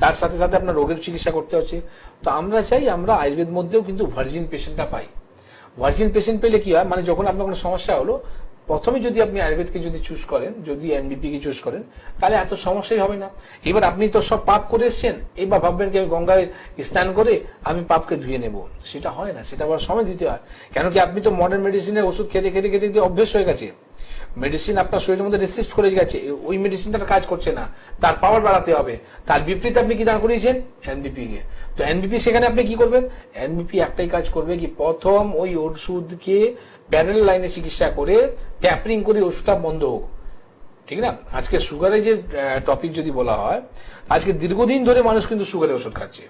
তার সাথে সাথে আপনার রোগের চিকিৎসা করতে হচ্ছে। তো আমরা চাই আমরা আয়ুর্বেদ মধ্যেও কিন্তু ভার্জিন পেশেন্টটা পাই। ভার্জিন পেশেন্ট পেলে কি হয়, মানে যখন আপনার কোনো সমস্যা হলো প্রথমে যদি আপনি আয়ুর্বেদকে যদি চুজ করেন, যদি এমবিপি কে চুজ করেন, তাহলে এত সমস্যাই হবে না। এবার আপনি তো সব পাপ করে এসছেন, এবার ভাববেন কি আমি গঙ্গায় স্নান করে আমি পাপকে ধুয়ে নেব, সেটা হয় না, সেটা আবার সময় দিতে হয়। কেন কি আপনি তো মডার্ন মেডিসিনের ওষুধ খেতে খেতে খেতে অভ্যেস হয়ে গেছে, মেডিসিন আপনার শরীরের মধ্যে রেসিস্ট করে গেছে, ওই মেডিসিনটা কাজ করছে না, তার পাওয়ার বাড়াতে হবে। তার বিপরীতে আপনি কি দান করিয়েছেন এনবিপি কে। তো এনবিপি সেখানে আপনি কি করবেন, এনবিপি একটাই কাজ করবে কি প্রথম ওই ওষুধকে প্যারালাল লাইনে চিকিৎসা করে ট্যাপারিং করে ওষুধটা বন্ধ হোক, ঠিক না? আজকে সুগারের যে টপিক যদি বলা হয়, আজকে দীর্ঘদিন ধরে মানুষ কিন্তু সুগারের ওষুধ খাচ্ছে।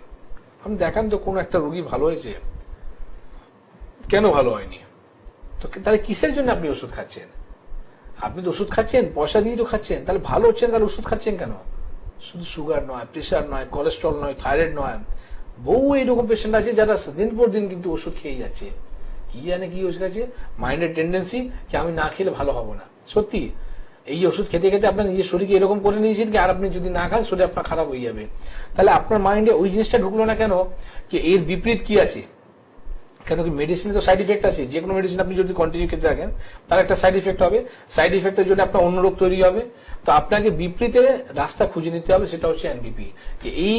আপনি দেখান তো কোন একটা রোগী ভালো হয়েছে, কেন ভালো হয়নি? তো তাহলে কিসের জন্য আপনি ওষুধ খাচ্ছেন? আপনি তো ওষুধ খাচ্ছেন পয়সা দিয়ে তো খাচ্ছেন, তাহলে ভালো হচ্ছেন, তাহলে ওষুধ খাচ্ছেন কেন? শুধু সুগার নয়, প্রেশার নয়, কোলেস্ট্রল নয়, থাইরয়েড নয়, বহু এইরকম পেশেন্ট আছে যারা দিন পর দিন কিন্তু ওষুধ খেয়ে যাচ্ছে। কি জানে কি ওষুধ আছে, মাইন্ডের টেন্ডেন্সি কি আমি না খেলে ভালো হবো না। সত্যি এই ওষুধ খেতে খেতে আপনার নিজের শরীরকে এরকম করে নিয়েছেন কি আর আপনি যদি না খান শরীর আপনার খারাপ হয়ে যাবে। তাহলে আপনার মাইন্ডে ওই জিনিসটা ঢুকলো না কেন কি এর বিপরীত কি আছে। কেন কি মেডিসিনে তো সাইড ইফেক্ট আছে, যে কোনো মেডিসিন আপনি যদি কন্টিনিউ খেতে থাকেন তার একটা সাইড ইফেক্ট হবে, সাইড ইফেক্টের জন্য আপনার অন্য রোগ তৈরি হবে। তো আপনাকে বিপরীতে রাস্তা খুঁজে নিতে হবে, সেটা হচ্ছে এনবিপি। এই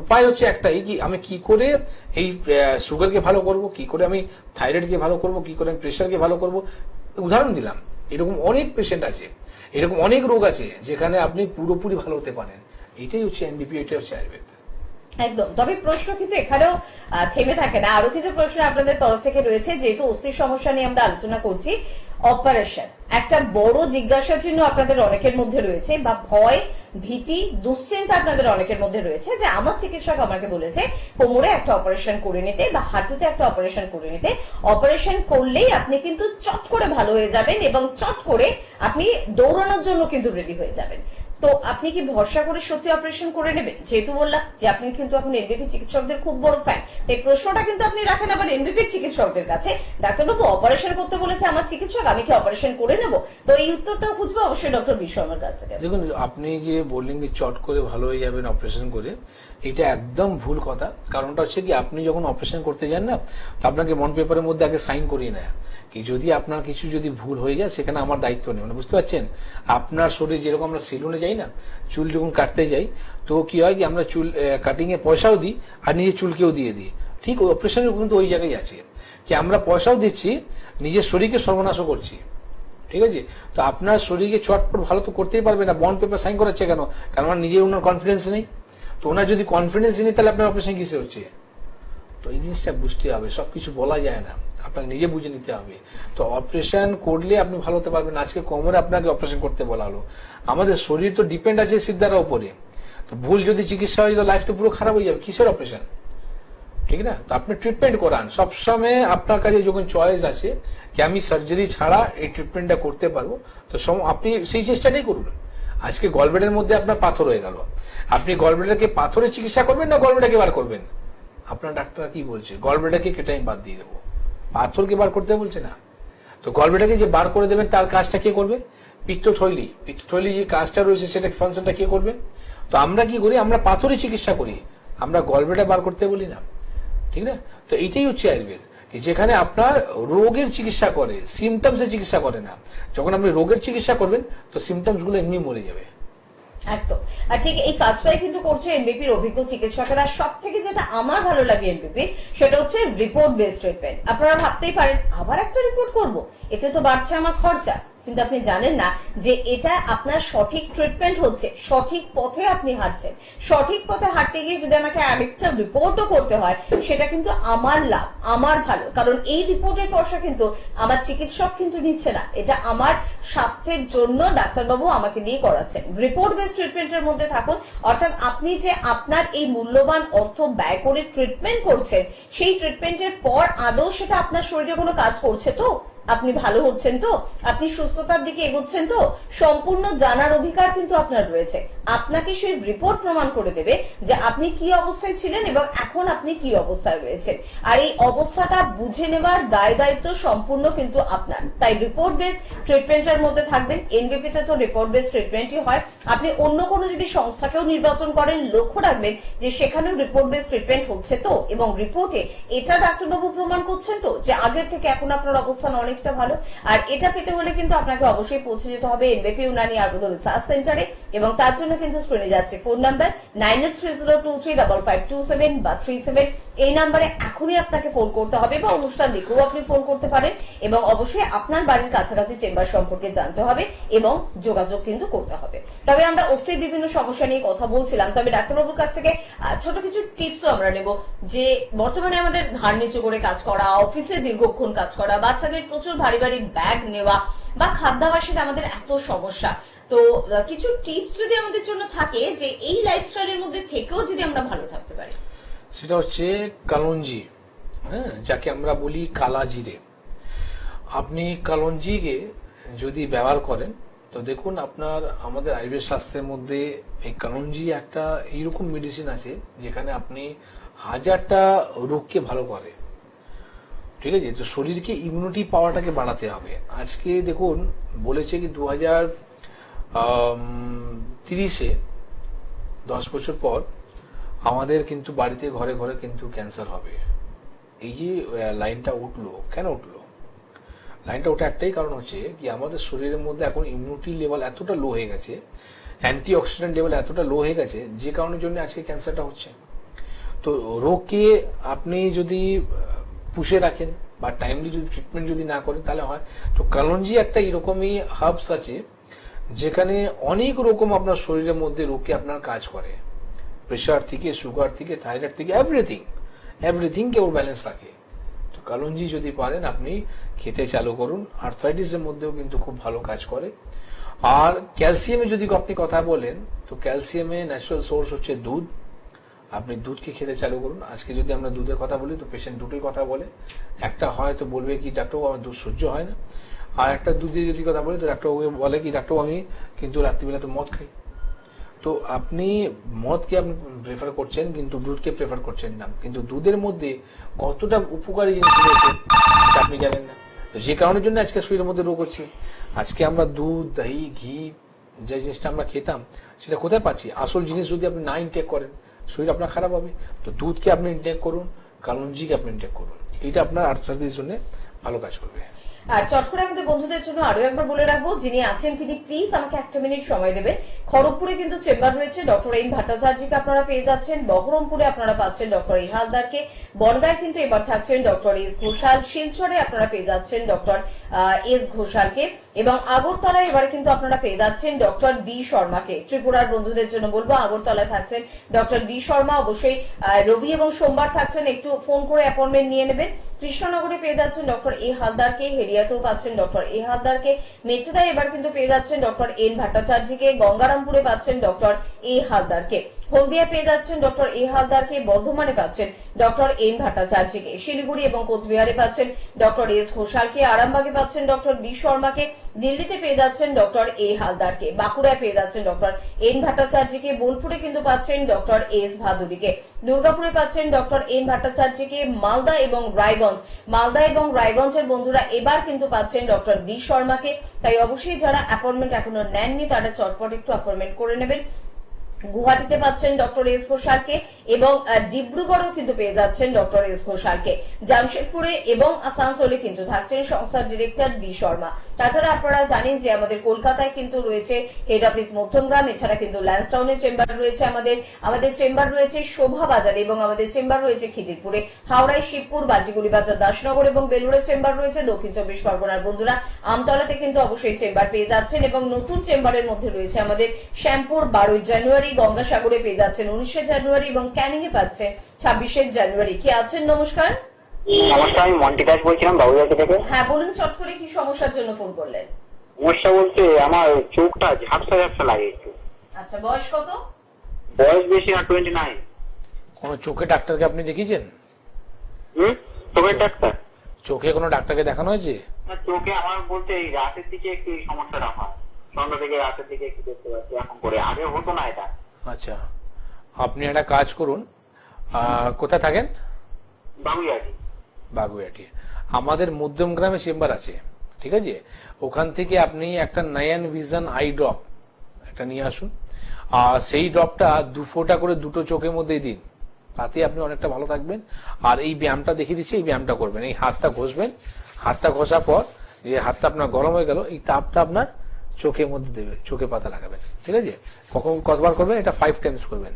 উপায় হচ্ছে একটাই কি আমি কি করে এই সুগারকে ভালো করব, কি করে আমি থাইরয়েডকে ভালো করব, কি করে আমি প্রেশারকে ভালো করব। উদাহরণ দিলাম, এরকম অনেক পেশেন্ট আছে, এরকম অনেক রোগ আছে যেখানে আপনি পুরোপুরি ভালো হতে পারেন। এটাই হচ্ছে এনবিপি, এটাই হচ্ছে আয়ুর্বেদ। একদম। তবে প্রশ্ন কিন্তু এখানেও থেমে থাকে না, আরো কিছু প্রশ্ন আপনাদের তরফ থেকে রয়েছে। যেহেতু অস্থির সমস্যা নিয়ে আমরা আলোচনা করছি, অপারেশন একটা বড় জিজ্ঞাসা চিহ্ন আপনাদের অনেকের মধ্যে রয়েছে, বা ভয়, ভীতি, দুশ্চিন্তা আপনাদের অনেকের মধ্যে রয়েছে যে আমার চিকিৎসক আমাকে বলেছে কোমরে একটা অপারেশন করে নিতে বা হাঁটুতে একটা অপারেশন করে নিতে। অপারেশন করলেই আপনি কিন্তু চট করে ভালো হয়ে যাবেন এবং চট করে আপনি দৌড়ানোর জন্য কিন্তু রেডি হয়ে যাবেন। তো আপনি কি ভরসা করে সত্যি অপারেশন করে নেবেন? যেহেতু বললাম যে আপনি কিন্তু এখন এনবিপি চিকিৎসকদের খুব বড় ফ্যান, তাই প্রশ্নটা কিন্তু আপনি রাখেন আবার এনবিপি চিকিৎসকদের কাছে, ডাক্তারবাবু অপারেশন করতে বলেছে আমার চিকিৎসক, আমি কি অপারেশন করে নেব? তো এই উত্তরটাও খুঁজবো অবশ্যই ডক্টর বি শর্মার কাছ থেকে। দেখুন, আপনি যে বললেন যে চট করে ভালো হয়ে যাবেন অপারেশন করে, এটা একদম ভুল কথা। কারণটা হচ্ছে কি আপনি যখন অপারেশন করতে যান না, তো আপনাকে মন পেপারের মধ্যে আগে সাইন করিয়ে নেয় কি যদি আপনার কিছু যদি ভুল হয়ে যায় সেখানে আমার দায়িত্ব নেই। মানে বুঝতে পারছেন, আপনার শরীর যেরকম আমরা সেলুনে যাই না, চুল যখন কাটতে যাই, তো কি হয় কি আমরা চুল কাটিং এ পয়সাও দিই আর নিজের চুলকেও দিয়ে দিই। ঠিক অপারেশনের কিন্তু ওই জায়গায় আছে কি আমরা পয়সাও দিচ্ছি, নিজের শরীরকে সর্বনাশও করছি। ঠিক আছে, তো আপনার শরীরকে চটপট ভালো তো করতেই পারবে না, বন্ড পেপার সাইন করাচ্ছে কেন? কারণ আমার নিজের ওনার কনফিডেন্স নেই। তো ওনার যদি কনফিডেন্স নেই তাহলে আপনার অপারেশন কিসে হচ্ছে? তো এই জিনিসটা বুঝতে হবে, সবকিছু বলা যায় না, আপনাকে নিজে বুঝে নিতে হবে। তো অপারেশন করলে আপনি ভালো হতে পারবেন। আজকে কোমরে আপনাকে অপারেশন করতে বলা হলো, আমাদের শরীর তো ডিপেন্ড আছে সিদ্ধার উপরে। তো ভুল যদি চিকিৎসা হয় তো লাইফ তো পুরো খারাপ হয়ে যাবে। কিসের অপারেশন? ঠিক না? তো আপনি ট্রিটমেন্ট করান। সবসময় আপনার কাছে যখন চয়েস আছে কি আমি সার্জারি ছাড়া এই ট্রিটমেন্টটা করতে পারবো, তো আপনি সেই চেষ্টাটাই করুন। আজকে গলব্লেডারের মধ্যে আপনার পাথর হয়ে গেল, আপনি গলব্লেডারকে পাথরের চিকিৎসা করবেন না গলব্লেডারকে বার করবেন? আপনার ডাক্তার কি বলছে? গলব্লেডারকে কেটে আমি বাদ দিয়ে দেবো, পাথরকে বার করতে বলছে না। তো গলব্লেডারকে যে বার করে দেবেন তার কাজটা কে করবে? পিত্তথৈলি যে কাজটা রয়েছে সেটা ফাংশনটা কে করবে? তো আমরা কি করি? আমরা পাথরের চিকিৎসা করি, আমরা গলব্লেডার বার করতে বলি না। ঠিক না? তো এইটাই হচ্ছে আয়ুর্বেদ, যেখানে আপনার রোগের চিকিৎসা করে, সিমটমসের চিকিৎসা করে না। যখন আপনি রোগের চিকিৎসা করবেন তো সিমটমস গুলো এমনি মরে যাবে। একদম। আর ঠিক এই কাজটাই কিন্তু করছে এনবিপির অভিজ্ঞ চিকিৎসকেরা। সব থেকে যেটা আমার ভালো লাগে এনবিপি, সেটা হচ্ছে রিপোর্ট বেসড ট্রিটমেন্ট। আপনারা ভাবতেই পারেন আবার একটা রিপোর্ট করব, এতে তো বাড়ছে আমার খরচা। কিন্তু আপনি জানেন না যে এটা আপনার সঠিক ট্রিটমেন্ট হচ্ছে, সঠিক পথে আপনি হাঁটছেন। সঠিক পথে হাঁটতে গিয়ে যদি আমাকে আরেকটা রিপোর্টও করতে হয়, সেটা কিন্তু আমার লাভ, আমার ভালো। কারণ এই রিপোর্টের পয়সা কিন্তু আমার চিকিৎসক কিন্তু নিচ্ছে না, এটা আমার স্বাস্থ্যের জন্য ডাক্তারবাবু আমাকে দিয়ে করাচ্ছেন। রিপোর্ট বেসড ট্রিটমেন্টের মধ্যে থাকুন, অর্থাৎ আপনি যে আপনার এই মূল্যবান অর্থ ব্যয় করে ট্রিটমেন্ট করছেন, সেই ট্রিটমেন্টের পর আদৌ সেটা আপনার শরীরে কোনো কাজ করছে তো, আপনি ভালো হচ্ছেন তো, আপনি সুস্থতার দিকে এগোচ্ছেন তো, সম্পূর্ণ জানার অধিকার কিন্তু আপনার রয়েছে। আপনাকে সেই রিপোর্ট প্রমাণ করে দেবে যে আপনি কি অবস্থায় ছিলেন এবং এখন আপনি কি অবস্থায় রয়েছেন। আর এই অবস্থাটা বুঝে নেওয়ার দায় দায়িত্ব সম্পূর্ণ কিন্তু আপনার। তাই রিপোর্ট বেসড ট্রিটমেন্টের মধ্যে থাকবেন। এনবিপিতে তো রিপোর্ট বেসড ট্রিটমেন্টই হয়। আপনি অন্য কোনো যদি সংস্থাকেও নির্বাচন করেন, লক্ষ্য রাখবেন যে সেখানেও রিপোর্ট বেসড ট্রিটমেন্ট হচ্ছে তো, এবং রিপোর্টে এটা ডাক্তারবাবু প্রমাণ করছেন তো যে আগের থেকে এখন আপনার অবস্থান অনেকটা ভালো। আর এটা পেতে হলে কিন্তু আপনাকে অবশ্যই পৌঁছে যেতে হবে এনবিপি ইউনানি আয়ুর্বেদ রিসার্চ সেন্টারে, এবং তার জন্য কিন্তু স্ক্রিনে যাচ্ছে ফোন নাম্বার 9830235527 বা 37। এই নাম্বারে এখনই আপনাকে ফোন করতে হবে, বা অনুষ্ঠান দেখেও আপনি ফোন করতে পারেন, এবং অবশ্যই আপনার বাড়ির কাছাকাছি চেম্বার সম্পর্কে জানতে হবে এবং যোগাযোগ কিন্তু করতে হবে। তবে আমরা অস্থির বিভিন্ন সমস্যা নিয়ে কথা বলছিলাম, তবে ডাক্তারবাবুর কাছ থেকে ছোট কিছু টিপসও আমরা নেব। যে বর্তমানে আমাদের ধার নিচু করে কাজ করা, অফিসে দীর্ঘক্ষণ কাজ করা, বাচ্চাদের প্রচুর ভারী ভারী ব্যাগ নেওয়া, বা খাদ্যাভ্যাসের আমাদের এত সমস্যা, তো কিছু টিপস যদি আমাদের জন্য থাকে যে এই লাইফস্টাইলের মধ্যে থেকেও যদি আমরা ভালো থাকতে পারি। সেটা হচ্ছে কালঞ্জি, হ্যাঁ, যাকে আমরা বলি কালা জিরে। আপনি কালঞ্জিকে যদি ব্যবহার করেন তো দেখুন, আপনার আমাদের আয়ুর্বেদ শাস্ত্রের মধ্যে এই কালঞ্জি একটা এইরকম মেডিসিন আছে যেখানে আপনি 1000টা রোগকে ভালো করে, ঠিক আছে। তো শরীরকে ইমিউনিটি পাওয়ারটাকে বাড়াতে হবে। আজকে দেখুন বলেছে কি 2030-এ 10 বছর পর আমাদের কিন্তু বাড়িতে ঘরে ঘরে কিন্তু ক্যান্সার হবে। এই যে লাইনটা উঠলো, কেন উঠলো? লাইনটা ওটা একটাই কারণ হচ্ছে কি আমাদের শরীরের মধ্যে এখন ইমিউনিটি লেভেল এতটা লো হয়ে গেছে, অ্যান্টি অক্সিডেন্ট লেভেল এতটা লো হয়ে গেছে, যে কারণের জন্য আজকে ক্যান্সারটা হচ্ছে। তো রোগকে আপনি যদি পুষে রাখেন বা টাইমলি যদি ট্রিটমেন্ট যদি না করেন তাহলে হয়। তো কালঞ্জি একটা এরকমই হার্বস আছে যেখানে অনেক রকম আপনার শরীরের মধ্যে রোগকে আপনার কাজ করে, প্রেশার থেকে, সুগার থেকে, থাইরয়েড থেকে, এভরিথিংকে ওর ব্যালেন্স রাখে। তো কালঞ্জি যদি পারেন আপনি খেতে চালু করুন। আর্থ্রাইটিসের মধ্যেও কিন্তু খুব ভালো কাজ করে। আর ক্যালসিয়ামে যদি আপনি কথা বলেন, তো ক্যালসিয়ামে ন্যাচারাল সোর্স হচ্ছে দুধ। আপনি দুধকে খেতে চালু করুন। আজকে যদি আমরা দুধের কথা বলি তো পেশেন্ট দুটোই কথা বলে। একটা হয়তো বলবে কি ডাক্তারবাবু আমার দুধ সহ্য হয় না, আর একটা দুধের যদি কথা বলি তো ডাক্তারবাবু বলে কি ডাক্তারবাবু আমি কিন্তু রাত্রিবেলা তো মদ খাই। তো আপনি মদকে আপনি প্রেফার করছেন কিন্তু দুধকে প্রেফার করছেন না, কিন্তু দুধের মধ্যে কতটা উপকারী জিনিস রয়েছে সেটা আপনি জানেন না। তো যে কারণের জন্য আজকে শরীরের মধ্যে রোগ হচ্ছে। আজকে আমরা দুধ, দহি, ঘি যে জিনিসটা আমরা খেতাম সেটা কোথায় পাচ্ছি? আসল জিনিস যদি আপনি না ইনটেক করেন শরীর আপনার খারাপ হবে। তো দুধকে আপনি ইনটেক করুন, কালঞ্জিকে আপনি ইনটেক করুন, এটা আপনার আর্থ্রাইটিসের জন্য ভালো কাজ করবে। আর চট করে আমাদের বন্ধুদের জন্য আরো একবার বলে রাখবো, যিনি আছেন তিনি প্লিজ আমাকে 1 মিনিট সময় দেবেন। খড়গপুরে কিন্তু চেম্বার রয়েছে, ডক্টর এন ভট্টাচার্যকে আপনারা পেয়ে যাচ্ছেন। বহরমপুরে আপনারা পাচ্ছেন ডক্টর এ হালদারকে। বনগাঁয় কিন্তু এবার থাকছেন ডক্টর এস ঘোষাল। শিলচরে আপনারা পেয়ে যাচ্ছেন ডক্টর এস ঘোষালকে, এবং আগরতলায় এবার কিন্তু আপনারা পেয়ে যাচ্ছেন ডক্টর বি শর্মাকে। ত্রিপুরার বন্ধুদের জন্য বলবো আগরতলায় থাকছেন ডক্টর বি শর্মা। অবশ্যই রবি এবং সোমবার থাকছেন, একটু ফোন করে অ্যাপয়েন্টমেন্ট নিয়ে নেবেন। কৃষ্ণনগরে পেয়ে যাচ্ছেন ডক্টর এ হালদারকে। হেরিয়াতেও পাচ্ছেন ডক্টর এ হালদারকে। মেচেদায় এবার কিন্তু পেয়ে যাচ্ছেন ডক্টর এন ভট্টাচার্যকে। গঙ্গারামপুরে পাচ্ছেন ডক্টর এ হালদারকে। হলদিয়া পেয়ে যাচ্ছেন ডক্টর এ হালদারকে। বর্ধমানে পাচ্ছেন ডক্টর এন ভট্টাচার্যকে। শিলিগুড়ি এবং কোচবিহারে পাচ্ছেন ডক্টর এস ঘোষালকে। আরামবাগে পাচ্ছেন ডক্টর বি শর্মাকে। দিল্লিতে পেয়ে যাচ্ছেন ডক্টর এ হালদারকে। বাঁকুড়ায় পেয়ে যাচ্ছেন ডক্টর এন ভট্টাচার্যকে। বোলপুরে কিন্তু পাচ্ছেন ডক্টর এস ভাদুরীকে। দুর্গাপুরে পাচ্ছেন ডক্টর এন ভট্টাচার্যকে। মালদা এবং রায়গঞ্জের বন্ধুরা এবার কিন্তু পাচ্ছেন ডক্টর বি শর্মাকে। তাই অবশ্যই যারা অ্যাপয়েন্টমেন্ট এখনো নেননি তারা চটপট একটু অ্যাপয়েন্টমেন্ট করে নেবেন। গুয়াহাটিতে পাচ্ছেন ডক্টর এস ঘোষালকে, এবং ডিব্রুগড়েও কিন্তু পেয়ে যাচ্ছেন ডক্টর এস ঘোষালকে। জামশেদপুরে এবং আসানসোলে কিন্তু থাকছেন সংস্থার ডিরেক্টর বি শর্মা। তাছাড়া আপনারা জানেন যে আমাদের কলকাতায় কিন্তু রয়েছে হেড অফিস মধ্যমগ্রাম, এছাড়া কিন্তু ল্যান্সটাউনে চেম্বার রয়েছে আমাদের চেম্বার রয়েছে শোভা বাজারে, এবং আমাদের চেম্বার রয়েছে খিদিরপুরে। হাওড়ায় শিবপুর, বাজিগুড়ি বাজার, দাসনগর এবং বেলুড়ে চেম্বার রয়েছে। দক্ষিণ 24 পরগনার বন্ধুরা আমতলাতে কিন্তু অবশ্যই চেম্বার পেয়ে যাচ্ছেন, এবং নতুন চেম্বারের মধ্যে রয়েছে আমাদের শ্যামপুর 12 জানুয়ারি, গঙ্গাসাগরে পেয়ে যাচ্ছেন 19 জানুয়ারি, এবং ক্যানিং এ পাচ্ছেন 26 জানুয়ারি। কি আছেন? নমস্কার। নমস্কার, আমি মন্টি দাস বলছিলাম বাবুবাড়ি থেকে। হ্যাঁ বলুন, চট করে কি সমস্যার জন্য ফোন করলেন? সমস্যা বলতে আমার চোখটা ঝাপসা ঝাপসা লাগে একটু। আচ্ছা, বয়স কত? বয়স বেশি না, 29। কোনো চোখে ডাক্তারকে আপনি দেখিয়েছেন? চোখের ডাক্তার? চোখে কোনো ডাক্তারকে দেখানো হয়েছে? চোখে আমার বলতে এই রাতের দিকে একটু এই সমস্যাটা হয়, সন্ধ্যা থেকে রাতের দিকে একটু দেখতে পাচ্ছি এখন করে, আগে হতো না এটা। আচ্ছা, আপনি একটা কাজ করুন, কোথায় থাকেন? বাগুইয়াটি। আমাদের মধ্যমগ্রামে চেম্বার আছে, ঠিক আছে? ওখান থেকে আপনি একটা নায়ান ভিশন আই ড্রপ একটা নিয়ে আসুন, আর সেই ড্রপটা 2 ফোঁটা করে দুটো চোখের মধ্যে দিন, তাতে আপনি অনেকটা ভালো থাকবেন। আর এই ব্যায়ামটা দেখিয়ে দিচ্ছি, এই ব্যায়ামটা করবেন। এই হাতটা ঘষবেন, হাতটা ঘষার পর যে হাতটা আপনার গরম হয়ে গেল, এই তাপটা আপনার চোখের মধ্যে দেবে, চোখে পাতা লাগাবেন, ঠিক আছে? কতবার করবেন? এটা 5 টাইমস করবেন,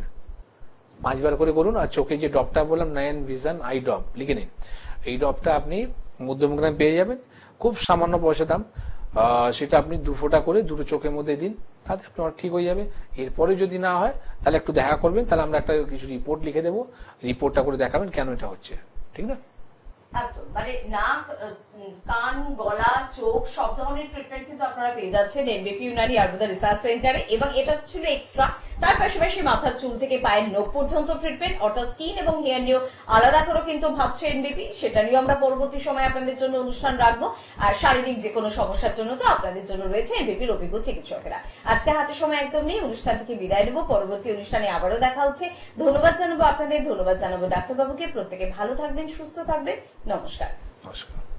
5 বার করে করুন। আর চোখে যে ড্রপটা বললাম নায়ান ভিশন আই ড্রপ, লিখে নিন। এই ড্রপটা আপনি মধ্যমগ্রাম পেয়ে যাবেন, খুব সামান্য পয়সা দাম। সেটা আপনি 2 ফোঁটা করে দুটো চোখের মধ্যে দিন, তাতে আপনার ঠিক হয়ে যাবে। এরপরে যদি না হয় তাহলে একটু দেখা করবেন, তাহলে আমরা একটা কিছু রিপোর্ট লিখে দেবো, রিপোর্টটা করে দেখাবেন কেন এটা হচ্ছে, ঠিক না? একদম, মানে নাক, কান, গলা, চোখ সব ধরনের ট্রিটমেন্ট কিন্তু আপনারা পেয়ে যাচ্ছেন এমবিপি ইউনানি আয়ুর্বেদ রিসার্চ সেন্টারে। এবং এটা ছিল এক্সট্রা, তার পাশাপাশি মাথার চুল থেকে পায়ের নখ পর্যন্ত ট্রিটমেন্ট, অর্থাৎ স্কিন এবং হেয়ার নিয়েও আলাদা করে কিন্তু ভাবছে এমবিপি। সেটা নিয়ে আমরা পরবর্তী সময় আপনাদের জন্য অনুষ্ঠান রাখবো। আর শারীরিক যে কোনো সমস্যার জন্য তো আপনাদের জন্য রয়েছে এমবিপির অভিজ্ঞ চিকিৎসকেরা। আজকে হাতে সময় একদম নেই, অনুষ্ঠান থেকে বিদায় নেব। পরবর্তী অনুষ্ঠানে আবারও দেখা হচ্ছে। ধন্যবাদ জানাবো আপনাদের, ধন্যবাদ জানাবো ডাক্তারবাবুকে। প্রত্যেকে ভালো থাকবেন, সুস্থ থাকবেন। নমস্কার। নমস্কার।